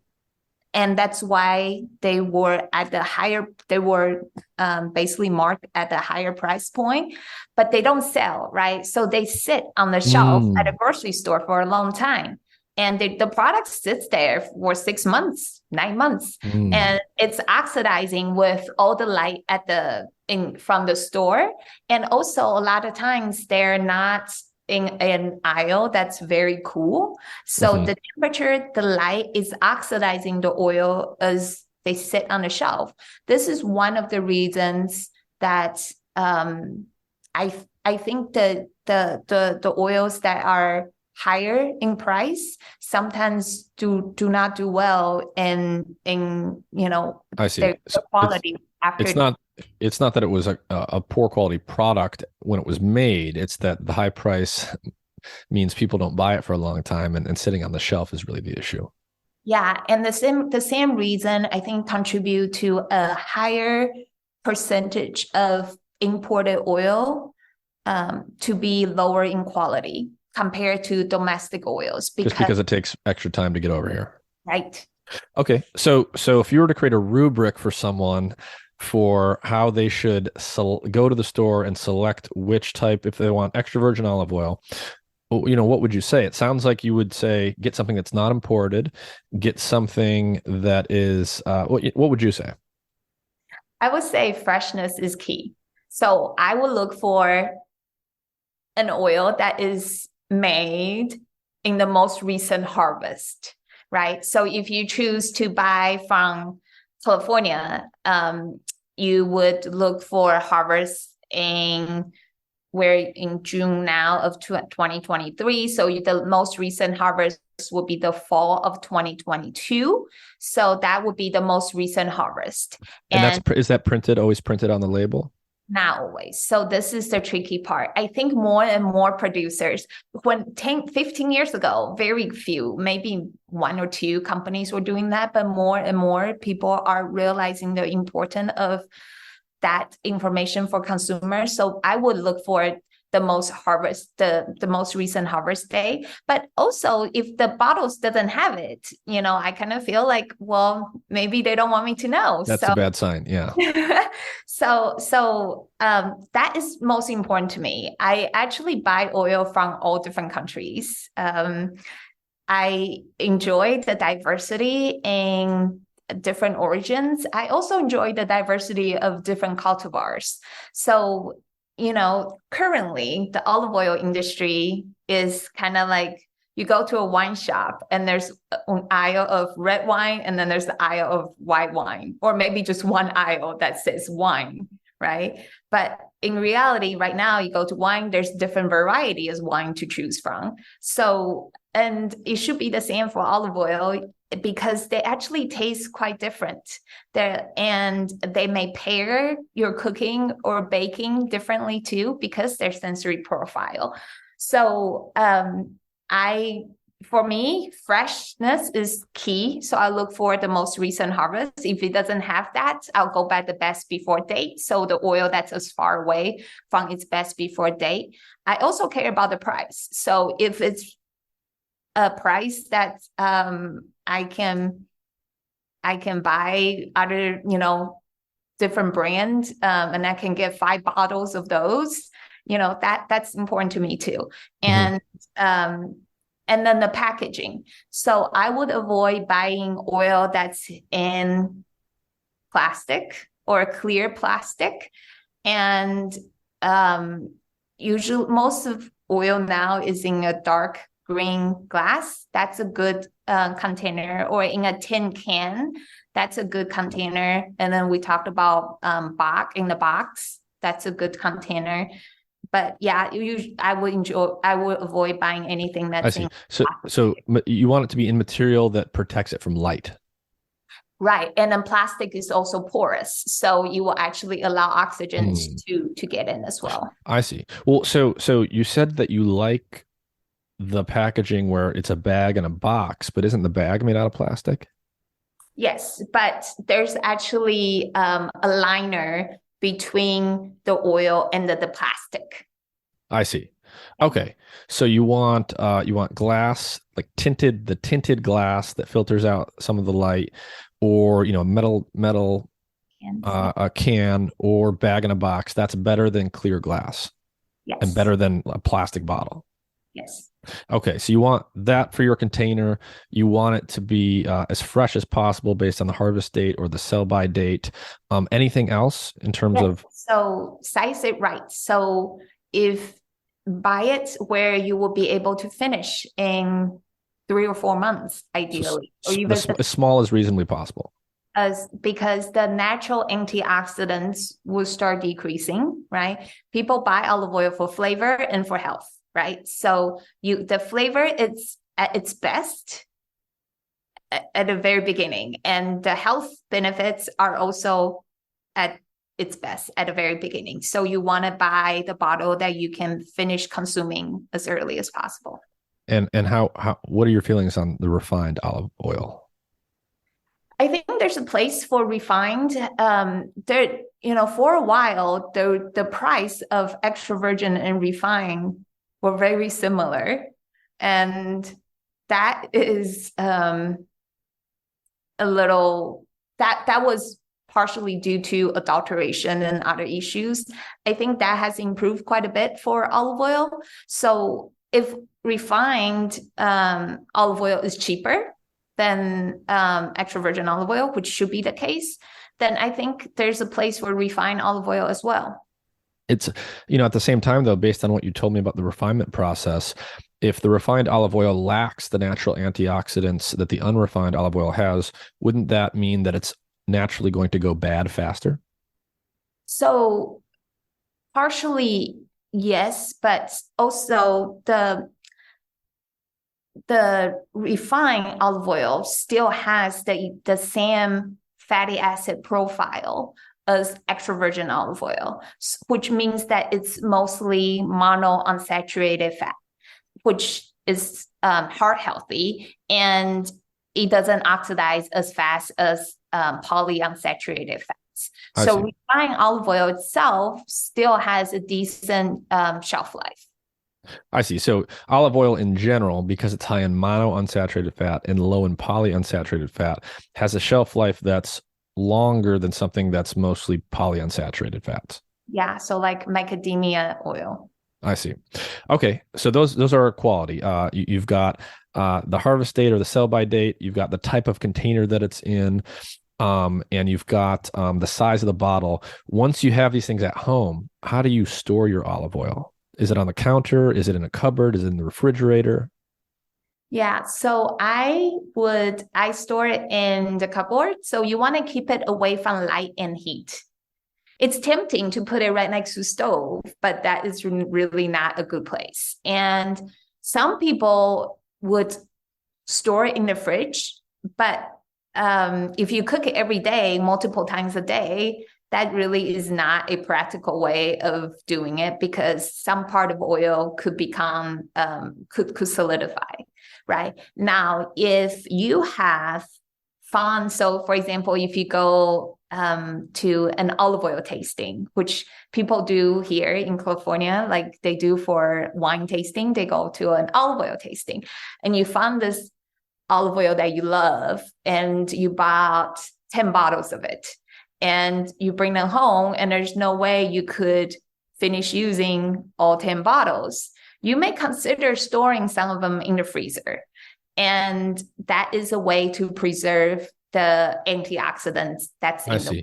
that's why they were basically marked at the higher price point, but they don't sell, right? So they sit on the shelf at a grocery store for a long time. And the product sits there for 6 months, 9 months, and it's oxidizing with all the light from the store. And also a lot of times they're not in an aisle that's very cool. So the temperature, the light is oxidizing the oil as they sit on the shelf. This is one of the reasons that I think the oils that are higher in price sometimes do not do well in I see. their So quality it's after. not it's not that it was a poor quality product when it was made. It's that the high price means people don't buy it for a long time, and sitting on the shelf is really the issue. Yeah, and the same reason I think contribute to a higher percentage of imported oil to be lower in quality compared to domestic oils Just because it takes extra time to get over here. right. Okay, so if you were to create a rubric for someone for how they should go to the store and select which type, if they want extra virgin olive oil, what would you say? It sounds like you would say get something that's not imported, get something that is. What would you say? I would say freshness is key. So I would look for an oil that is made in the most recent harvest, right? So if you choose to buy from California, you would look for harvest in we're in June now of 2023. So the most recent harvest will be the fall of 2022. So that would be the most recent harvest. And And is that always printed on the label? not always. So this is the tricky part. I think more and more producers, when 10, 15 years ago, very few, maybe one or two companies were doing that, but more and more people are realizing the importance of that information for consumers. So I would look for the most recent harvest day. But also if the bottles doesn't have it, I kind of feel like, well, maybe they don't want me to know. That's a bad sign. Yeah. So that is most important to me. I actually buy oil from all different countries. I enjoy the diversity in different origins. I also enjoy the diversity of different cultivars. So, currently the olive oil industry is kind of like you go to a wine shop and there's an aisle of red wine and then there's the aisle of white wine, or maybe just one aisle that says wine, right? But in reality, right now you go to wine, there's different variety of wine to choose from. So, and it should be the same for olive oil because they actually taste quite different. And they may pair your cooking or baking differently too because their sensory profile. So for me, freshness is key. So I look for the most recent harvest. If it doesn't have that, I'll go by the best before date. So the oil that's as far away from its best before date. I also care about the price. So if it's a price that I can buy other, different brands, and I can get 5 bottles of those, that's important to me too. And then the packaging. So I would avoid buying oil that's in plastic or clear plastic. And usually most of oil now is in a dark green glass. That's a good container, or in a tin can. That's a good container. And then we talked about in the box. That's a good container. But yeah, I would avoid buying anything that's. I see. So you want it to be in material that protects it from light. Right. And then plastic is also porous. So you will actually allow oxygen to get in as well. I see. Well, so you said that you like the packaging where it's a bag and a box, but isn't the bag made out of plastic? Yes, but there's actually a liner between the oil and the plastic. I see. Okay. So you want glass, like the tinted glass that filters out some of the light, or metal a can or bag in a box. That's better than clear glass. Yes. And better than a plastic bottle. Yes. Okay, so you want that for your container. You want it to be as fresh as possible based on the harvest date or the sell-by date. Anything else in terms of? So size it right. So if buy it where you will be able to finish in 3 or 4 months, ideally, or even as small as reasonably possible. Because the natural antioxidants will start decreasing, right? People buy olive oil for flavor and for health. right? So the flavor is at its best at the very beginning, and the health benefits are also at its best at the very beginning. So you want to buy the bottle that you can finish consuming as early as possible. And how what are your feelings on the refined olive oil? I think there's a place for refined. There, for a while, the price of extra virgin and refined were very similar, and that is a little that was partially due to adulteration and other issues. I think that has improved quite a bit for olive oil. So if refined olive oil is cheaper than extra virgin olive oil, which should be the case, then I think there's a place for refined olive oil as well. It's, at the same time, though, based on what you told me about the refinement process, if the refined olive oil lacks the natural antioxidants that the unrefined olive oil has, wouldn't that mean that it's naturally going to go bad faster? So partially, yes, but also the refined olive oil still has the same fatty acid profile as extra virgin olive oil, which means that it's mostly monounsaturated fat, which is heart healthy, and it doesn't oxidize as fast as polyunsaturated fats. So refined olive oil itself still has a decent shelf life. I see. So olive oil in general, because it's high in monounsaturated fat and low in polyunsaturated fat, has a shelf life that's longer than something that's mostly polyunsaturated fats. Yeah, so like macadamia oil. I see. Okay, so those are quality. You've got the harvest date or the sell by date. You've got the type of container that it's in, and you've got the size of the bottle. Once you have these things at home, how do you store your olive oil? Is it on the counter? Is it in a cupboard? Is it in the refrigerator? Yeah, so I store it in the cupboard. So you want to keep it away from light and heat. It's tempting to put it right next to stove, but that is really not a good place. And some people would store it in the fridge, but if you cook it every day, multiple times a day, that really is not a practical way of doing it, because some part of oil could become could solidify. Right now, if you have fun, so for example, if you go to an olive oil tasting, which people do here in California, like they do for wine tasting, they go to an olive oil tasting, and you found this olive oil that you love, and you bought 10 bottles of it, and you bring them home, and there's no way you could finish using all 10 bottles. You may consider storing some of them in the freezer. And that is a way to preserve the antioxidants that's in them.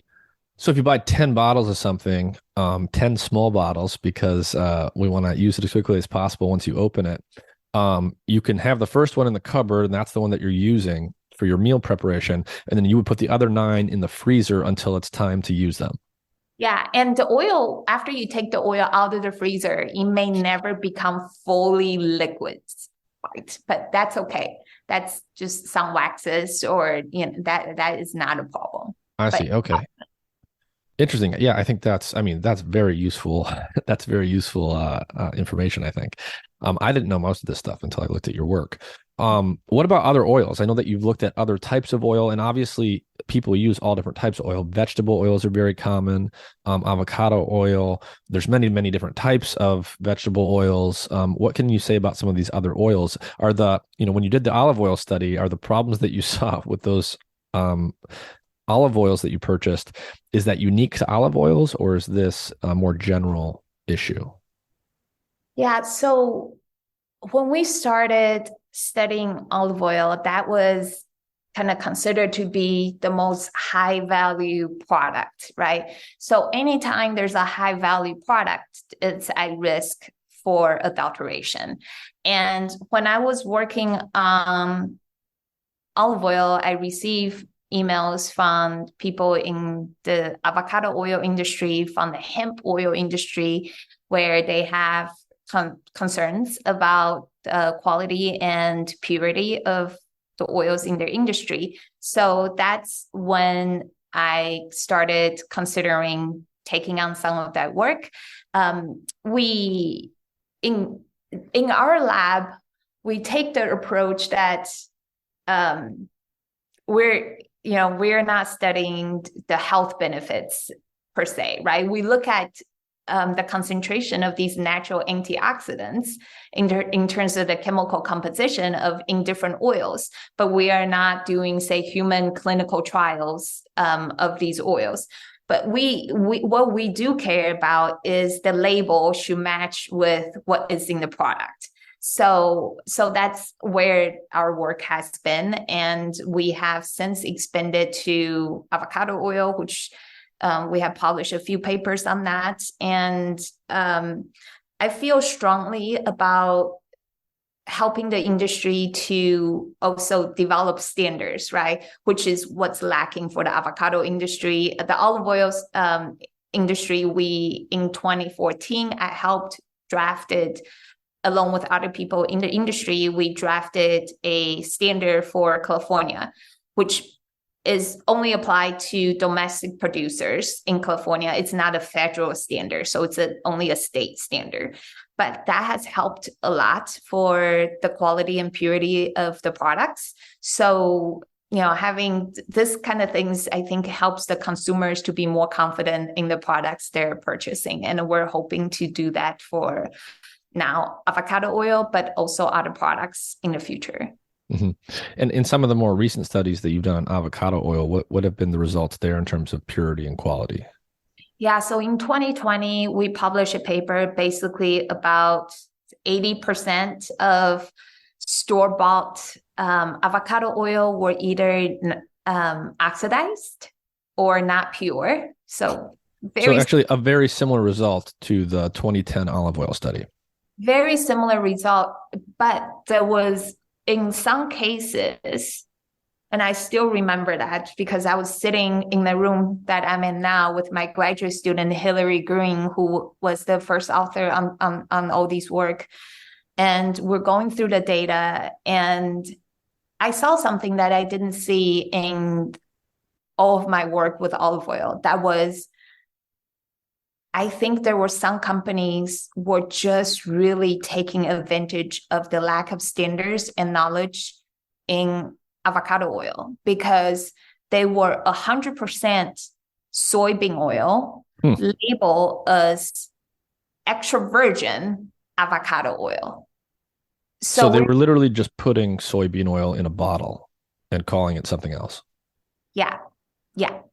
So if you buy 10 bottles of something, 10 small bottles, because we want to use it as quickly as possible once you open it, you can have the first one in the cupboard, and that's the one that you're using for your meal preparation. And then you would put the other 9 in the freezer until it's time to use them. Yeah. And the oil, after you take the oil out of the freezer, it may never become fully liquid, right? But that's okay. That's just some waxes, or that is not a problem. I see. Okay. Interesting. Yeah, I think that's very useful. That's very useful information, I think. I didn't know most of this stuff until I looked at your work. What about other oils? I know that you've looked at other types of oil, and obviously people use all different types of oil. Vegetable oils are very common. Avocado oil. There's many, many different types of vegetable oils. What can you say about some of these other oils? When you did the olive oil study, are the problems that you saw with those olive oils that you purchased, is that unique to olive oils, or is this a more general issue? Yeah, so when we started studying olive oil, that was kind of considered to be the most high value product, right? So anytime there's a high value product, it's at risk for adulteration. And when I was working on olive oil, I received emails from people in the avocado oil industry, from the hemp oil industry, where they have concerns about the quality and purity of the oils in their industry. So that's when I started considering taking on some of that work. We in our lab, we take the approach that we're not studying the health benefits per se, right? We look at the concentration of these natural antioxidants in terms of the chemical composition in different oils, but we are not doing, say, human clinical trials of these oils. But what we do care about is the label should match with what is in the product. So that's where our work has been, and we have since expanded to avocado oil, which we have published a few papers on that. And I feel strongly about helping the industry to also develop standards, right? Which is what's lacking for the avocado industry. The olive oils industry, in 2014, I helped draft it. Along with other people in the industry, we drafted a standard for California, which is only applied to domestic producers in California. It's not a federal standard, so it's only a state standard. But that has helped a lot for the quality and purity of the products. So, having this kind of things, I think, helps the consumers to be more confident in the products they're purchasing. And we're hoping to do that for now avocado oil, but also other products in the future. Mm-hmm. And in some of the more recent studies that you've done on avocado oil, what have been the results there in terms of purity and quality? Yeah, so in 2020, we published a paper basically about 80% of store-bought avocado oil were either oxidized or not pure. So actually a very similar result to the 2010 olive oil study. Very similar result, but there was, in some cases, and I still remember that because I was sitting in the room that I'm in now with my graduate student, Hillary Green, who was the first author on all these work. And we're going through the data, and I saw something that I didn't see in all of my work with olive oil. That was, I think there were some companies were just really taking advantage of the lack of standards and knowledge in avocado oil, because they were 100% soybean oil labeled as extra virgin avocado oil. So they were literally just putting soybean oil in a bottle and calling it something else. Yeah.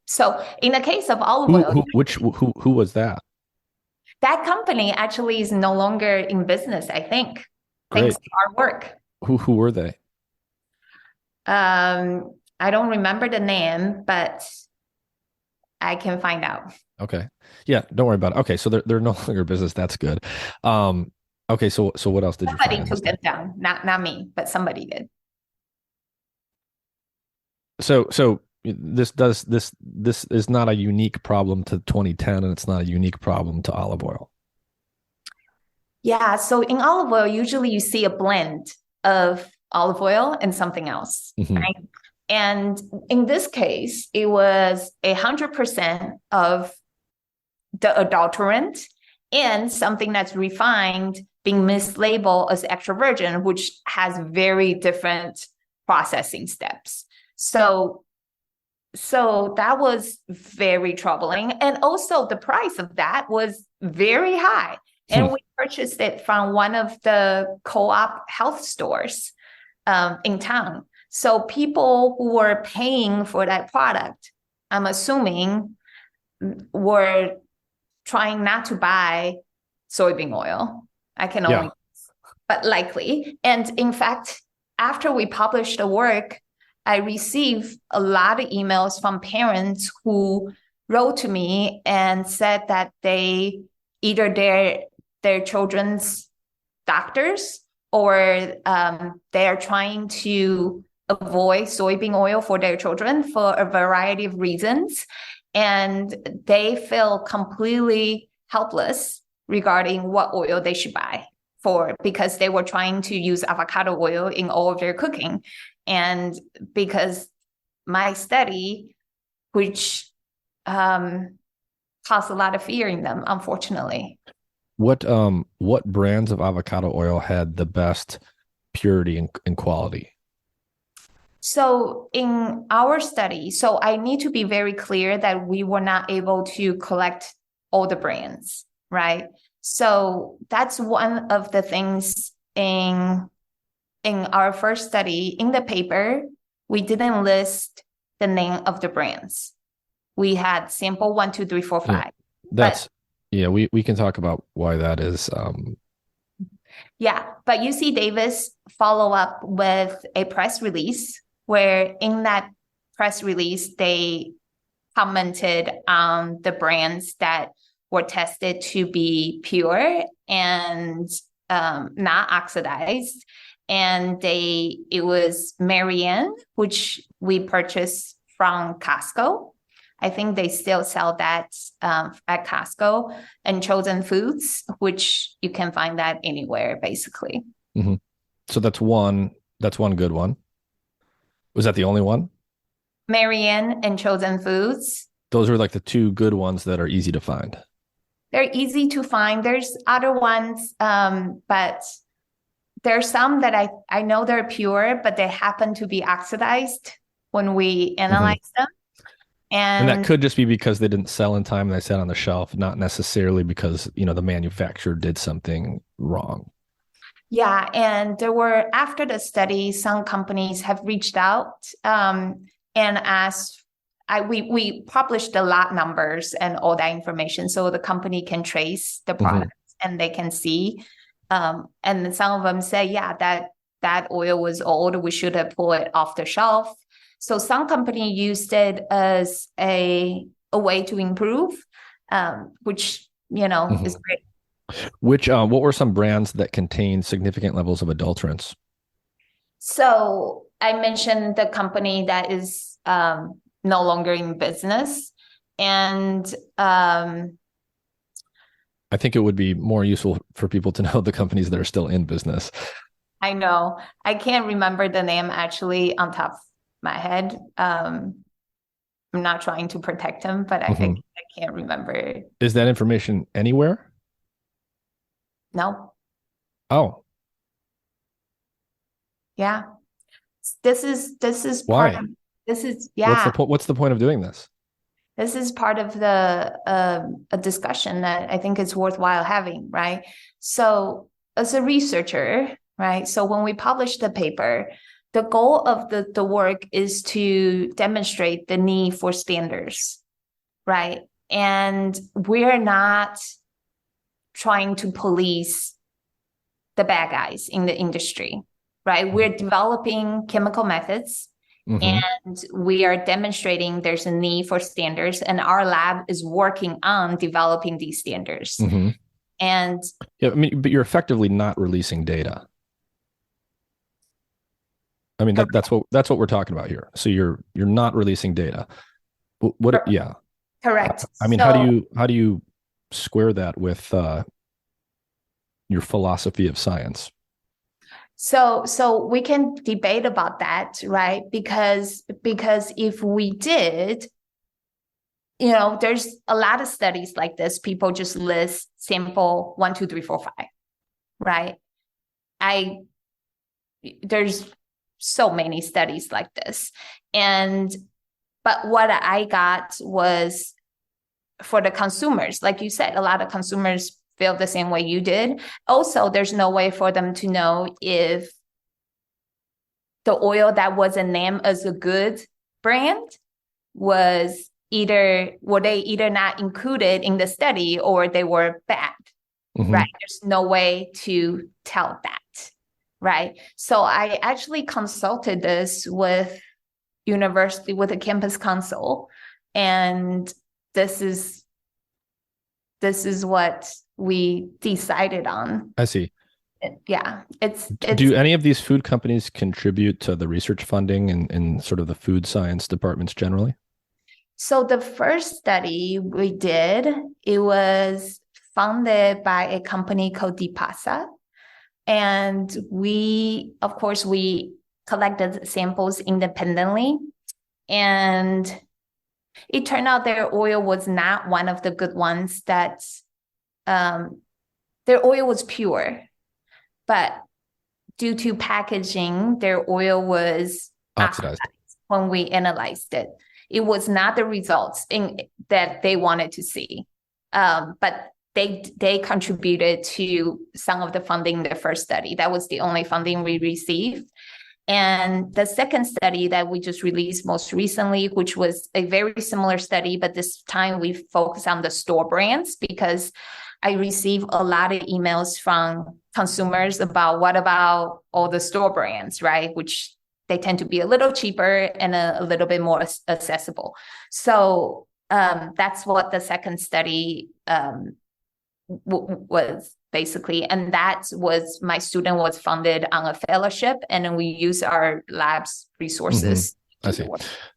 So in the case of olive oil, who was that? That company actually is no longer in business, I think. Great. Thanks to our work. Who were they? I don't remember the name, but I can find out. Okay. Yeah, don't worry about it. Okay, so they're no longer business. That's good. Okay, so what else did you find? Somebody took them down. Not me, but somebody did. So this is not a unique problem to 2010, and it's not a unique problem to olive oil. Yeah, so in olive oil, usually you see a blend of olive oil and something else, right? And in this case, it was 100% of the adulterant and something that's refined being mislabeled as extra virgin, which has very different processing steps. So that was very troubling. And also the price of that was very high. And we purchased it from one of the co-op health stores in town. So people who were paying for that product, I'm assuming, were trying not to buy soybean oil. I can only, but likely. And in fact, after we published the work, I received a lot of emails from parents who wrote to me and said that they either their children's doctors or they are trying to avoid soybean oil for their children for a variety of reasons. And they feel completely helpless regarding what oil they should buy. because they were trying to use avocado oil in all of their cooking. And because my study, which caused a lot of fear in them, unfortunately. What brands of avocado oil had the best purity and quality? So in our study, so I need to be very clear that we were not able to collect all the brands, right? So that's one of the things in our first study. In the paper, we didn't list the name of the brands. We had sample 1, 2, 3, 4, 5. We can talk about why that is. But UC Davis follow up with a press release where in that press release, they commented on the brands that were tested to be pure and not oxidized. And it was Marianne, which we purchased from Costco. I think they still sell that at Costco, and Chosen Foods, which you can find that anywhere, basically. Mm-hmm. So that's one good one. Was that the only one? Marianne and Chosen Foods. Those are like the two good ones that are easy to find. They're easy to find. There's other ones, but there's some that I know they're pure, but they happen to be oxidized when we analyze them. And that could just be because they didn't sell in time and they sat on the shelf, not necessarily because, the manufacturer did something wrong. Yeah. And there were, after the study, some companies have reached out and asked, we published the lot numbers and all that information so the company can trace the product and they can see. And some of them say, yeah, that oil was old. We should have pulled it off the shelf. So some company used it as a way to improve, which, is great. What were some brands that contained significant levels of adulterants? So I mentioned the company that is no longer in business. And I think it would be more useful for people to know the companies that are still in business. I know. I can't remember the name actually on top of my head. I'm not trying to protect him, but I can't remember. Is that information anywhere? No. Oh. Yeah. This is why? part of this is yeah. What's the point of doing this? This is part of the a discussion that I think is worthwhile having, right? So as a researcher, right? So when we publish the paper, the goal of the work is to demonstrate the need for standards, right? And we're not trying to police the bad guys in the industry, right? We're developing chemical methods and we are demonstrating there's a need for standards, and our lab is working on developing these standards. And but you're effectively not releasing data. I mean, that's what we're talking about here. So you're not releasing data. What? Yeah. Correct. I mean, how do you square that with your philosophy of science? So we can debate about that, right? Because if we did, there's a lot of studies like this. People just list sample 1, 2, 3, 4, 5, right? There's so many studies like this. But what I got was for the consumers, like you said, a lot of consumers feel the same way you did. Also, there's no way for them to know if the oil that wasn't named as a good brand were they either not included in the study or they were bad, right? There's no way to tell that, right? So I actually consulted this with a campus council, and this is what we decided on. I see. Yeah. Do any of these food companies contribute to the research funding and sort of the food science departments generally? So the first study we did, it was funded by a company called Dipasa. And of course, we collected samples independently. And it turned out their oil was not one of the good ones their oil was pure, but due to packaging, their oil was Oxidized. when we analyzed it. It was not the results that they wanted to see. But they contributed to some of the funding in the first study. That was the only funding we received. And the second study that we just released most recently, which was a very similar study, but this time we focused on the store brands, because I receive a lot of emails from consumers about what about all the store brands, right? Which they tend to be a little cheaper and a little bit more accessible. So that's what the second study was basically, and that was my student was funded on a fellowship, and then we use our lab's resources. I see.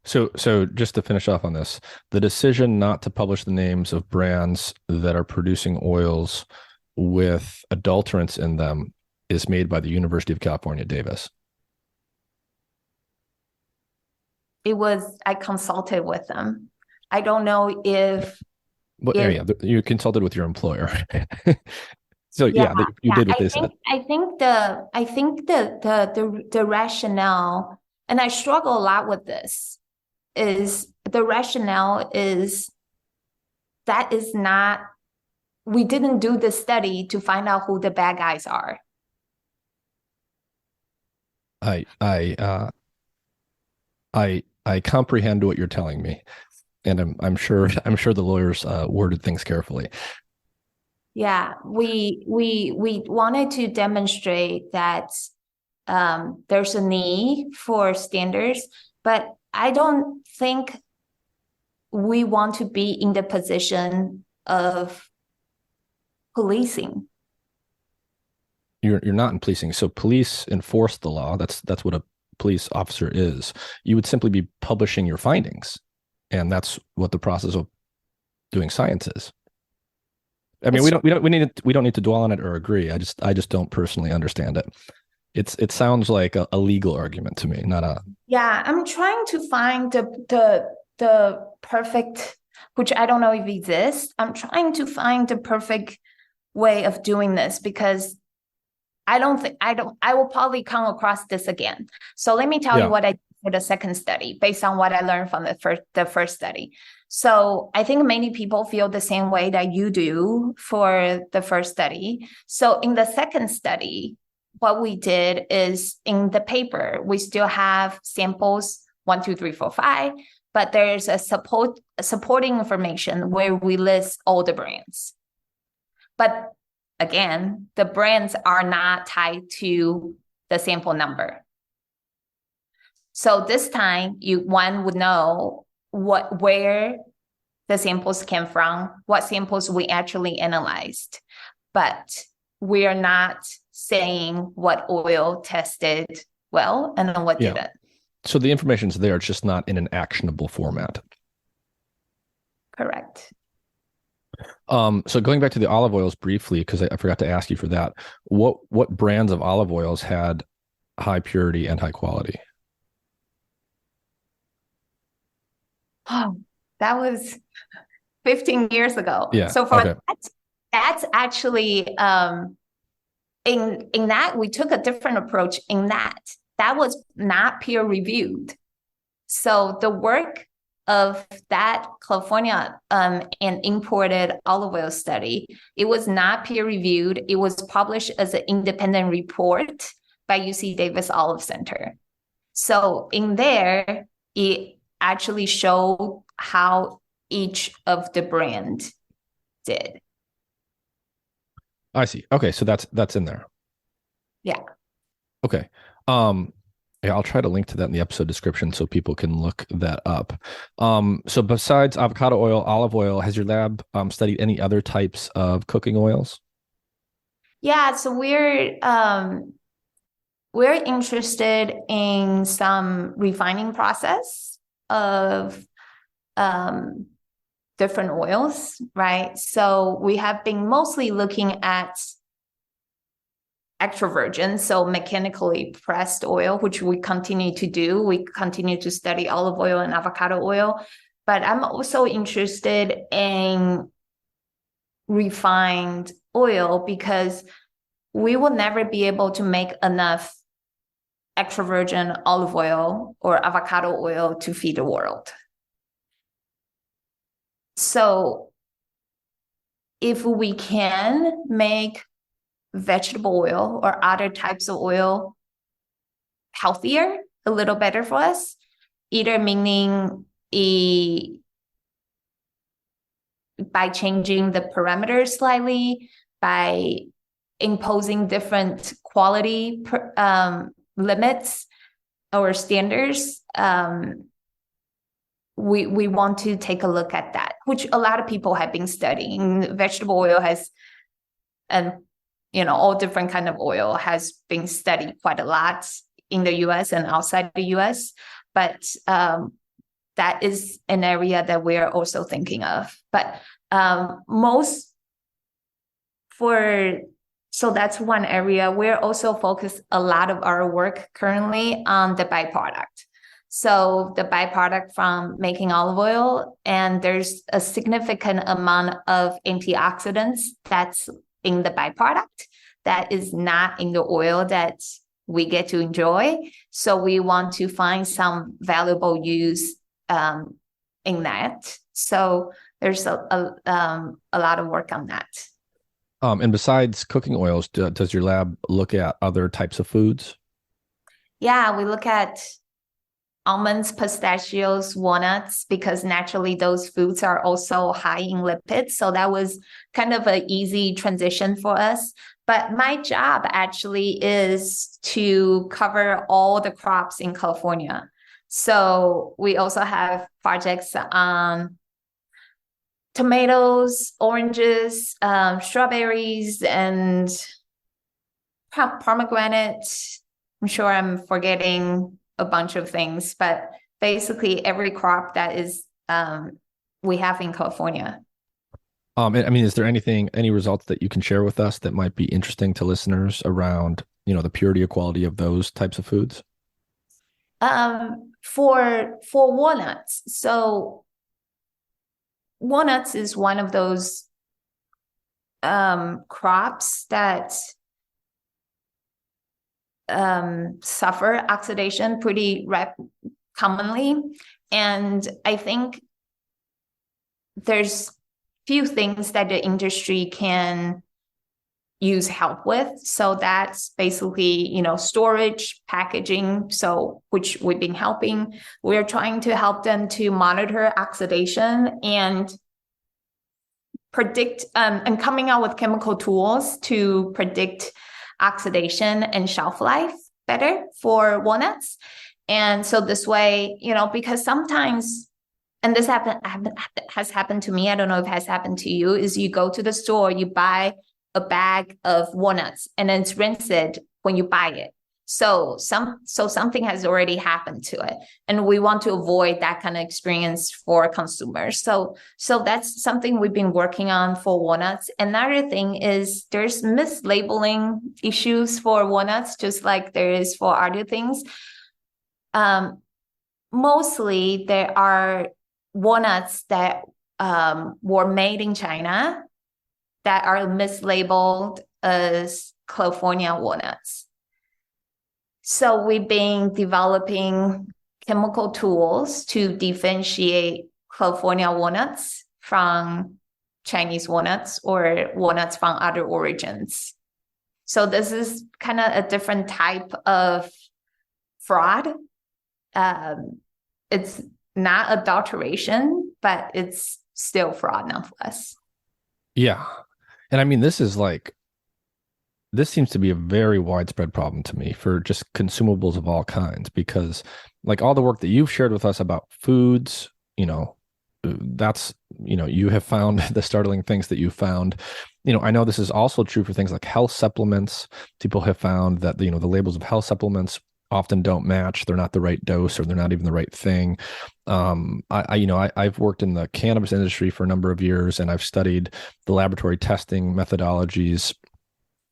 So just to finish off on this, the decision not to publish the names of brands that are producing oils with adulterants in them is made by the University of California, Davis. I consulted with them. I don't know if. Well, yeah, you consulted with your employer. So you did what they said. I think the rationale, and I struggle a lot with this, is the rationale is that is not, we didn't do the study to find out who the bad guys are. I comprehend what you're telling me, and I'm sure the lawyers worded things carefully. Yeah, we wanted to demonstrate that there's a need for standards, but I don't think we want to be in the position of policing. You're not in policing. So police enforce the law. That's what a police officer is. You would simply be publishing your findings, and that's what the process of doing science is. I mean, we don't need to dwell on it or agree. I just don't personally understand it. It sounds like a legal argument to me, not a. Yeah, I'm trying to find the perfect, which I don't know if exists. I'm trying to find the perfect way of doing this, because I will probably come across this again. So let me tell you what I did for the second study based on what I learned from the first study. So I think many people feel the same way that you do for the first study. So in the second study, what we did is, in the paper, we still have samples 1, 2, 3, 4, 5, but there's a supporting information where we list all the brands. But again, the brands are not tied to the sample number. So this time, one would know where the samples came from, what samples we actually analyzed, but we are not saying what oil tested well and what didn't. So the information's there, it's just not in an actionable format. Correct. So going back to the olive oils briefly, because I forgot to ask you for that, what brands of olive oils had high purity and high quality? Oh, that was 15 years ago. Yeah. So for that's actually in that we took a different approach in that was not peer reviewed. So the work of that California and imported olive oil study, it was not peer reviewed. It was published as an independent report by UC Davis Olive Center. So in there, it actually showed how each of the brand did. I see. Okay, so that's in there. Yeah. Okay. Yeah, I'll try to link to that in the episode description so people can look that up. So besides avocado oil, olive oil, has your lab studied any other types of cooking oils? Yeah, so we're interested in some refining process of different oils, right? So we have been mostly looking at extra virgin, so mechanically pressed oil, which we continue to do. We continue to study olive oil and avocado oil, but I'm also interested in refined oil because we will never be able to make enough extra virgin olive oil or avocado oil to feed the world. So if we can make vegetable oil or other types of oil healthier, a little better for us, either meaning by changing the parameters slightly, by imposing different quality limits or standards, we want to take a look at that, which a lot of people have been studying. Vegetable oil has, and all different kind of oil has been studied quite a lot in the US and outside the US, but that is an area that we're also thinking of. But so that's one area. We're also focused a lot of our work currently on the byproduct. So the byproduct from making olive oil, and there's a significant amount of antioxidants that's in the byproduct that is not in the oil that we get to enjoy. So we want to find some valuable use in that. So there's a lot of work on that. And besides cooking oils, does your lab look at other types of foods? Yeah, we look at almonds, pistachios, walnuts, because naturally those foods are also high in lipids. So that was kind of an easy transition for us. But my job actually is to cover all the crops in California. So we also have projects on tomatoes, oranges, strawberries, and pomegranate. I'm sure I'm forgetting a bunch of things, but basically every crop that is we have in California. I mean, is there any results that you can share with us that might be interesting to listeners around, the purity or quality of those types of foods? For walnuts, so walnuts is one of those crops that suffer oxidation pretty commonly. And I think there's few things that the industry can use help with. So that's basically, storage, packaging, which we've been helping. We're trying to help them to monitor oxidation and predict and coming out with chemical tools to predict oxidation and shelf life better for walnuts. And so this way, because sometimes, and this has happened to me, I don't know if it has happened to you, is you go to the store, you buy a bag of walnuts and then it's rinsed when you buy it. So something has already happened to it. And we want to avoid that kind of experience for consumers. So that's something we've been working on for walnuts. Another thing is there's mislabeling issues for walnuts, just like there is for other things. Mostly there are walnuts that were made in China that are mislabeled as California walnuts. So we've been developing chemical tools to differentiate California walnuts from Chinese walnuts or walnuts from other origins. So this is kind of a different type of fraud. It's not adulteration, but it's still fraud nonetheless. Yeah. And I mean, this seems to be a very widespread problem to me for just consumables of all kinds, because like all the work that you've shared with us about foods, that's, you have found the startling things that you found. I know this is also true for things like health supplements. People have found that, the labels of health supplements often don't match. They're not the right dose, or they're not even the right thing. I've worked in the cannabis industry for a number of years, and I've studied the laboratory testing methodologies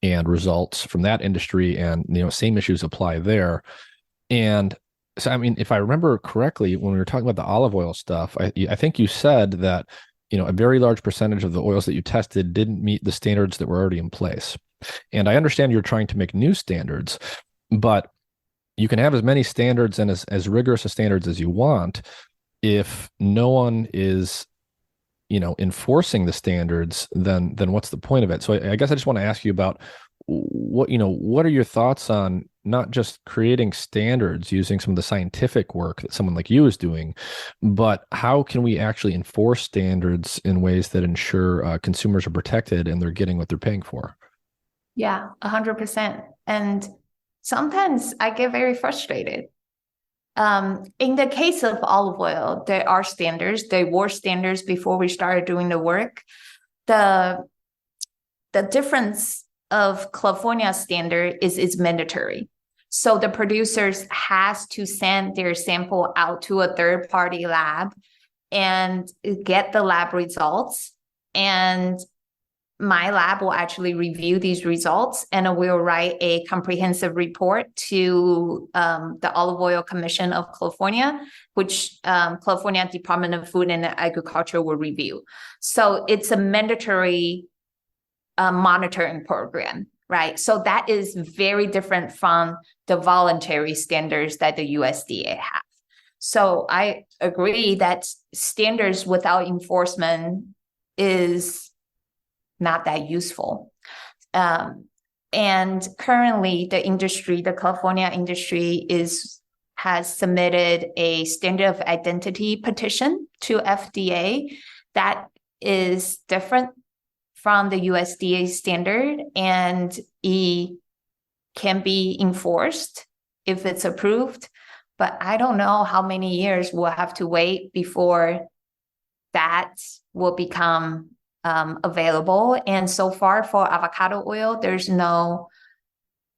and results from that industry, and same issues apply there. And so, I mean, if I remember correctly, when we were talking about the olive oil stuff, I think you said that a very large percentage of the oils that you tested didn't meet the standards that were already in place. And I understand you're trying to make new standards, but you can have as many standards and as rigorous a standards as you want. If no one is enforcing the standards, then what's the point of it? So I guess I just want to ask you about what are your thoughts on not just creating standards using some of the scientific work that someone like you is doing, but how can we actually enforce standards in ways that ensure consumers are protected and they're getting what they're paying for? Yeah, 100%. And sometimes I get very frustrated. In the case of olive oil, there are standards. There were standards before we started doing the work. The difference of California standard is it's mandatory. So the producers has to send their sample out to a third-party lab and get the lab results. And my lab will actually review these results, and we'll write a comprehensive report to the Olive Oil Commission of California, which California Department of Food and Agriculture will review. So it's a mandatory monitoring program, right? So that is very different from the voluntary standards that the USDA have. So I agree that standards without enforcement is not that useful. And currently the California industry has submitted a standard of identity petition to FDA that is different from the USDA standard, and it can be enforced if it's approved. But I don't know how many years we'll have to wait before that will become available. And so far for avocado oil, there's no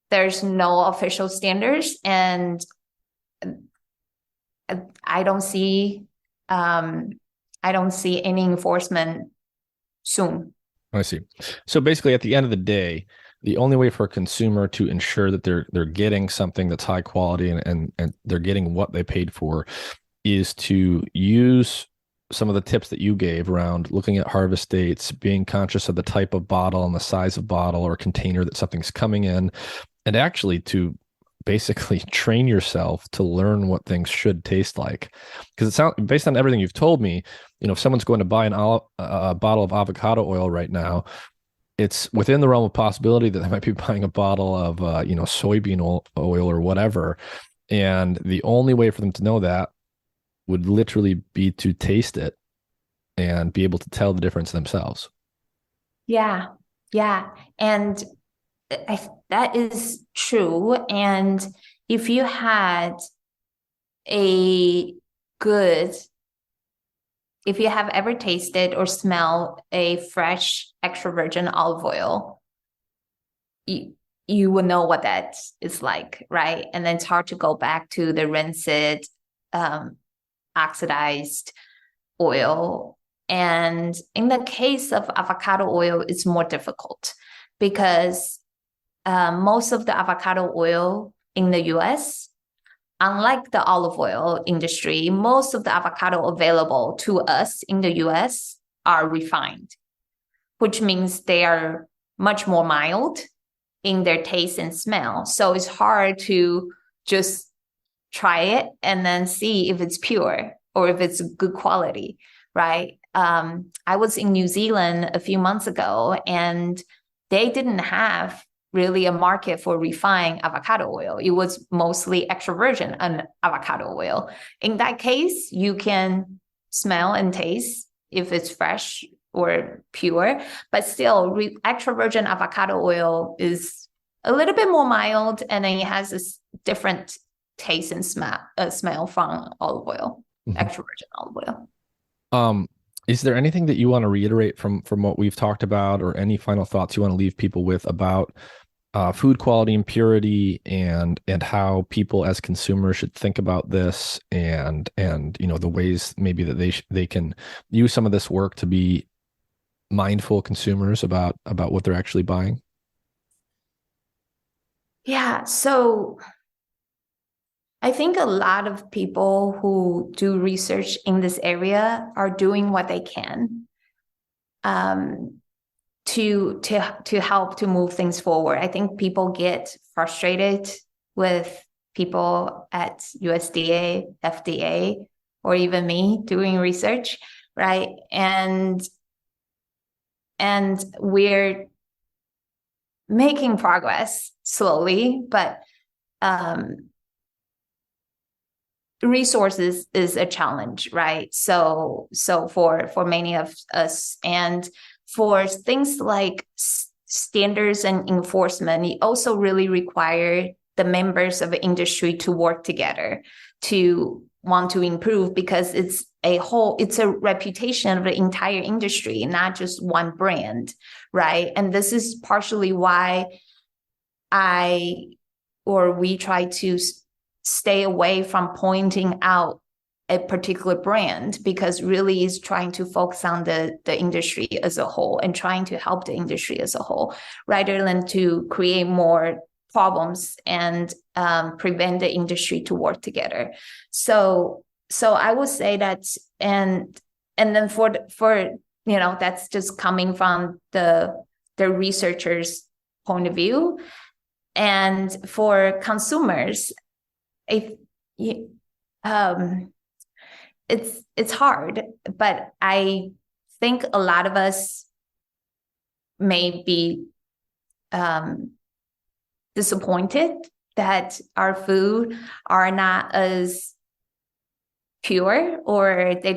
official standards, and I don't see any enforcement soon. I see. So basically, at the end of the day, the only way for a consumer to ensure that they're getting something that's high quality and they're getting what they paid for is to use some of the tips that you gave around looking at harvest dates, being conscious of the type of bottle and the size of bottle or container that something's coming in, and actually to basically train yourself to learn what things should taste like. Because it sounds, based on everything you've told me, if someone's going to buy a bottle of avocado oil right now, it's within the realm of possibility that they might be buying a bottle of soybean oil or whatever. And the only way for them to know that would literally be to taste it and be able to tell the difference themselves. Yeah. And that is true. And if you have ever tasted or smelled a fresh extra virgin olive oil, you will know what that is like, right? And then it's hard to go back to the rancid, oxidized oil. And in the case of avocado oil, it's more difficult because most of the avocado oil in the US, unlike the olive oil industry, most of the avocado available to us in the US are refined, which means they are much more mild in their taste and smell. So it's hard to just try it and then see if it's pure or if it's good quality, right? I was in New Zealand a few months ago, and they didn't have really a market for refined avocado oil. It was mostly extra virgin avocado oil. In that case, you can smell and taste if it's fresh or pure, but still extra virgin avocado oil is a little bit more mild, and then it has this different taste and smell from olive oil, extra virgin olive oil. Is there anything that you want to reiterate from what we've talked about, or any final thoughts you want to leave people with about food quality and purity, and how people as consumers should think about this, and the ways maybe that they can use some of this work to be mindful consumers about what they're actually buying? Yeah, so I think a lot of people who do research in this area are doing what they can um, to help to move things forward. I think people get frustrated with people at USDA, FDA, or even me doing research, right? And we're making progress slowly, but um, resources is a challenge, right? So for many of us, and for things like standards and enforcement, it also really require the members of the industry to work together to want to improve, because it's a reputation of the entire industry, not just one brand, right? And this is partially why we try to stay away from pointing out a particular brand, because really is trying to focus on the industry as a whole and trying to help the industry as a whole, rather than to create more problems and prevent the industry to work together. So I would say that, and then for that's just coming from the researchers' point of view. And for consumers, if it's hard, but I think a lot of us may be disappointed that our food are not as pure, or the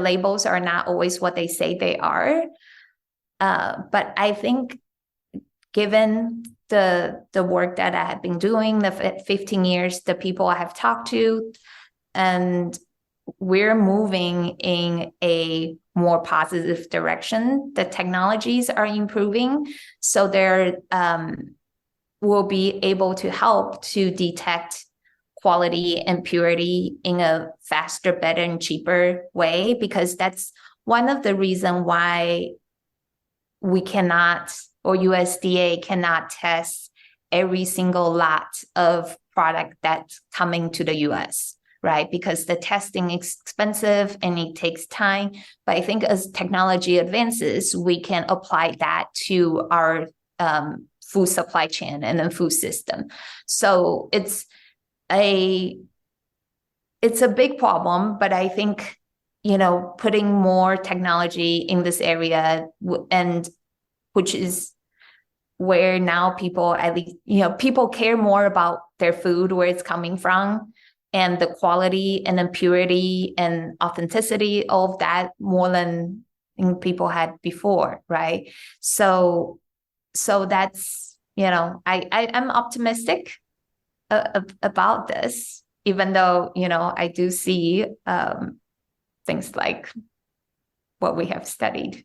labels are not always what they say they are. But I think, given the work that I have been doing, the 15 years, the people I have talked to, and we're moving in a more positive direction. The technologies are improving, so there will be able to help to detect quality and purity in a faster, better, and cheaper way, because that's one of the reasons why we cannot, or USDA cannot, test every single lot of product that's coming to the US, right? Because the testing is expensive and it takes time. But I think as technology advances, we can apply that to our food supply chain and then food system. So it's a big problem, but I think, putting more technology in this area, and which is where now people, at least, people care more about their food, where it's coming from, and the quality and the purity and authenticity of that, more than people had before, right? So that's, I'm optimistic about this, even though, I do see things like what we have studied.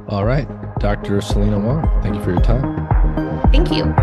All right, Dr. Selina Wang, thank you for your time. Thank you.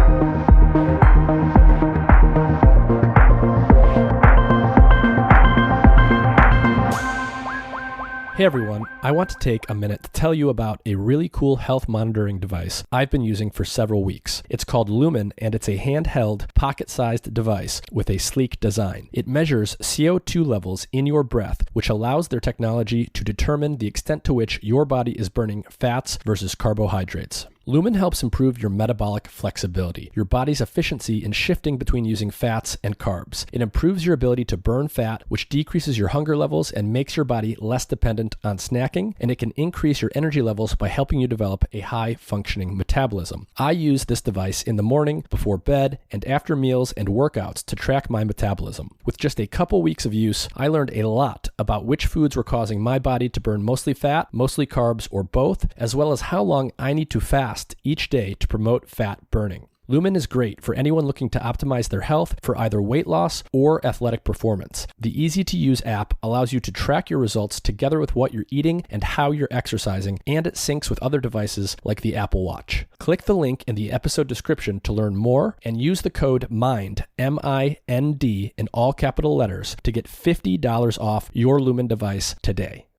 Hey everyone, I want to take a minute to tell you about a really cool health monitoring device I've been using for several weeks. It's called Lumen, and it's a handheld, pocket-sized device with a sleek design. It measures CO2 levels in your breath, which allows their technology to determine the extent to which your body is burning fats versus carbohydrates. Lumen helps improve your metabolic flexibility, your body's efficiency in shifting between using fats and carbs. It improves your ability to burn fat, which decreases your hunger levels and makes your body less dependent on snacking, and it can increase your energy levels by helping you develop a high-functioning metabolism. I use this device in the morning, before bed, and after meals and workouts to track my metabolism. With just a couple weeks of use, I learned a lot about which foods were causing my body to burn mostly fat, mostly carbs, or both, as well as how long I need to fast each day to promote fat burning. Lumen is great for anyone looking to optimize their health for either weight loss or athletic performance. The easy-to-use app allows you to track your results together with what you're eating and how you're exercising, and it syncs with other devices like the Apple Watch. Click the link in the episode description to learn more, and use the code MIND, M-I-N-D, in all capital letters to get $50 off your Lumen device today.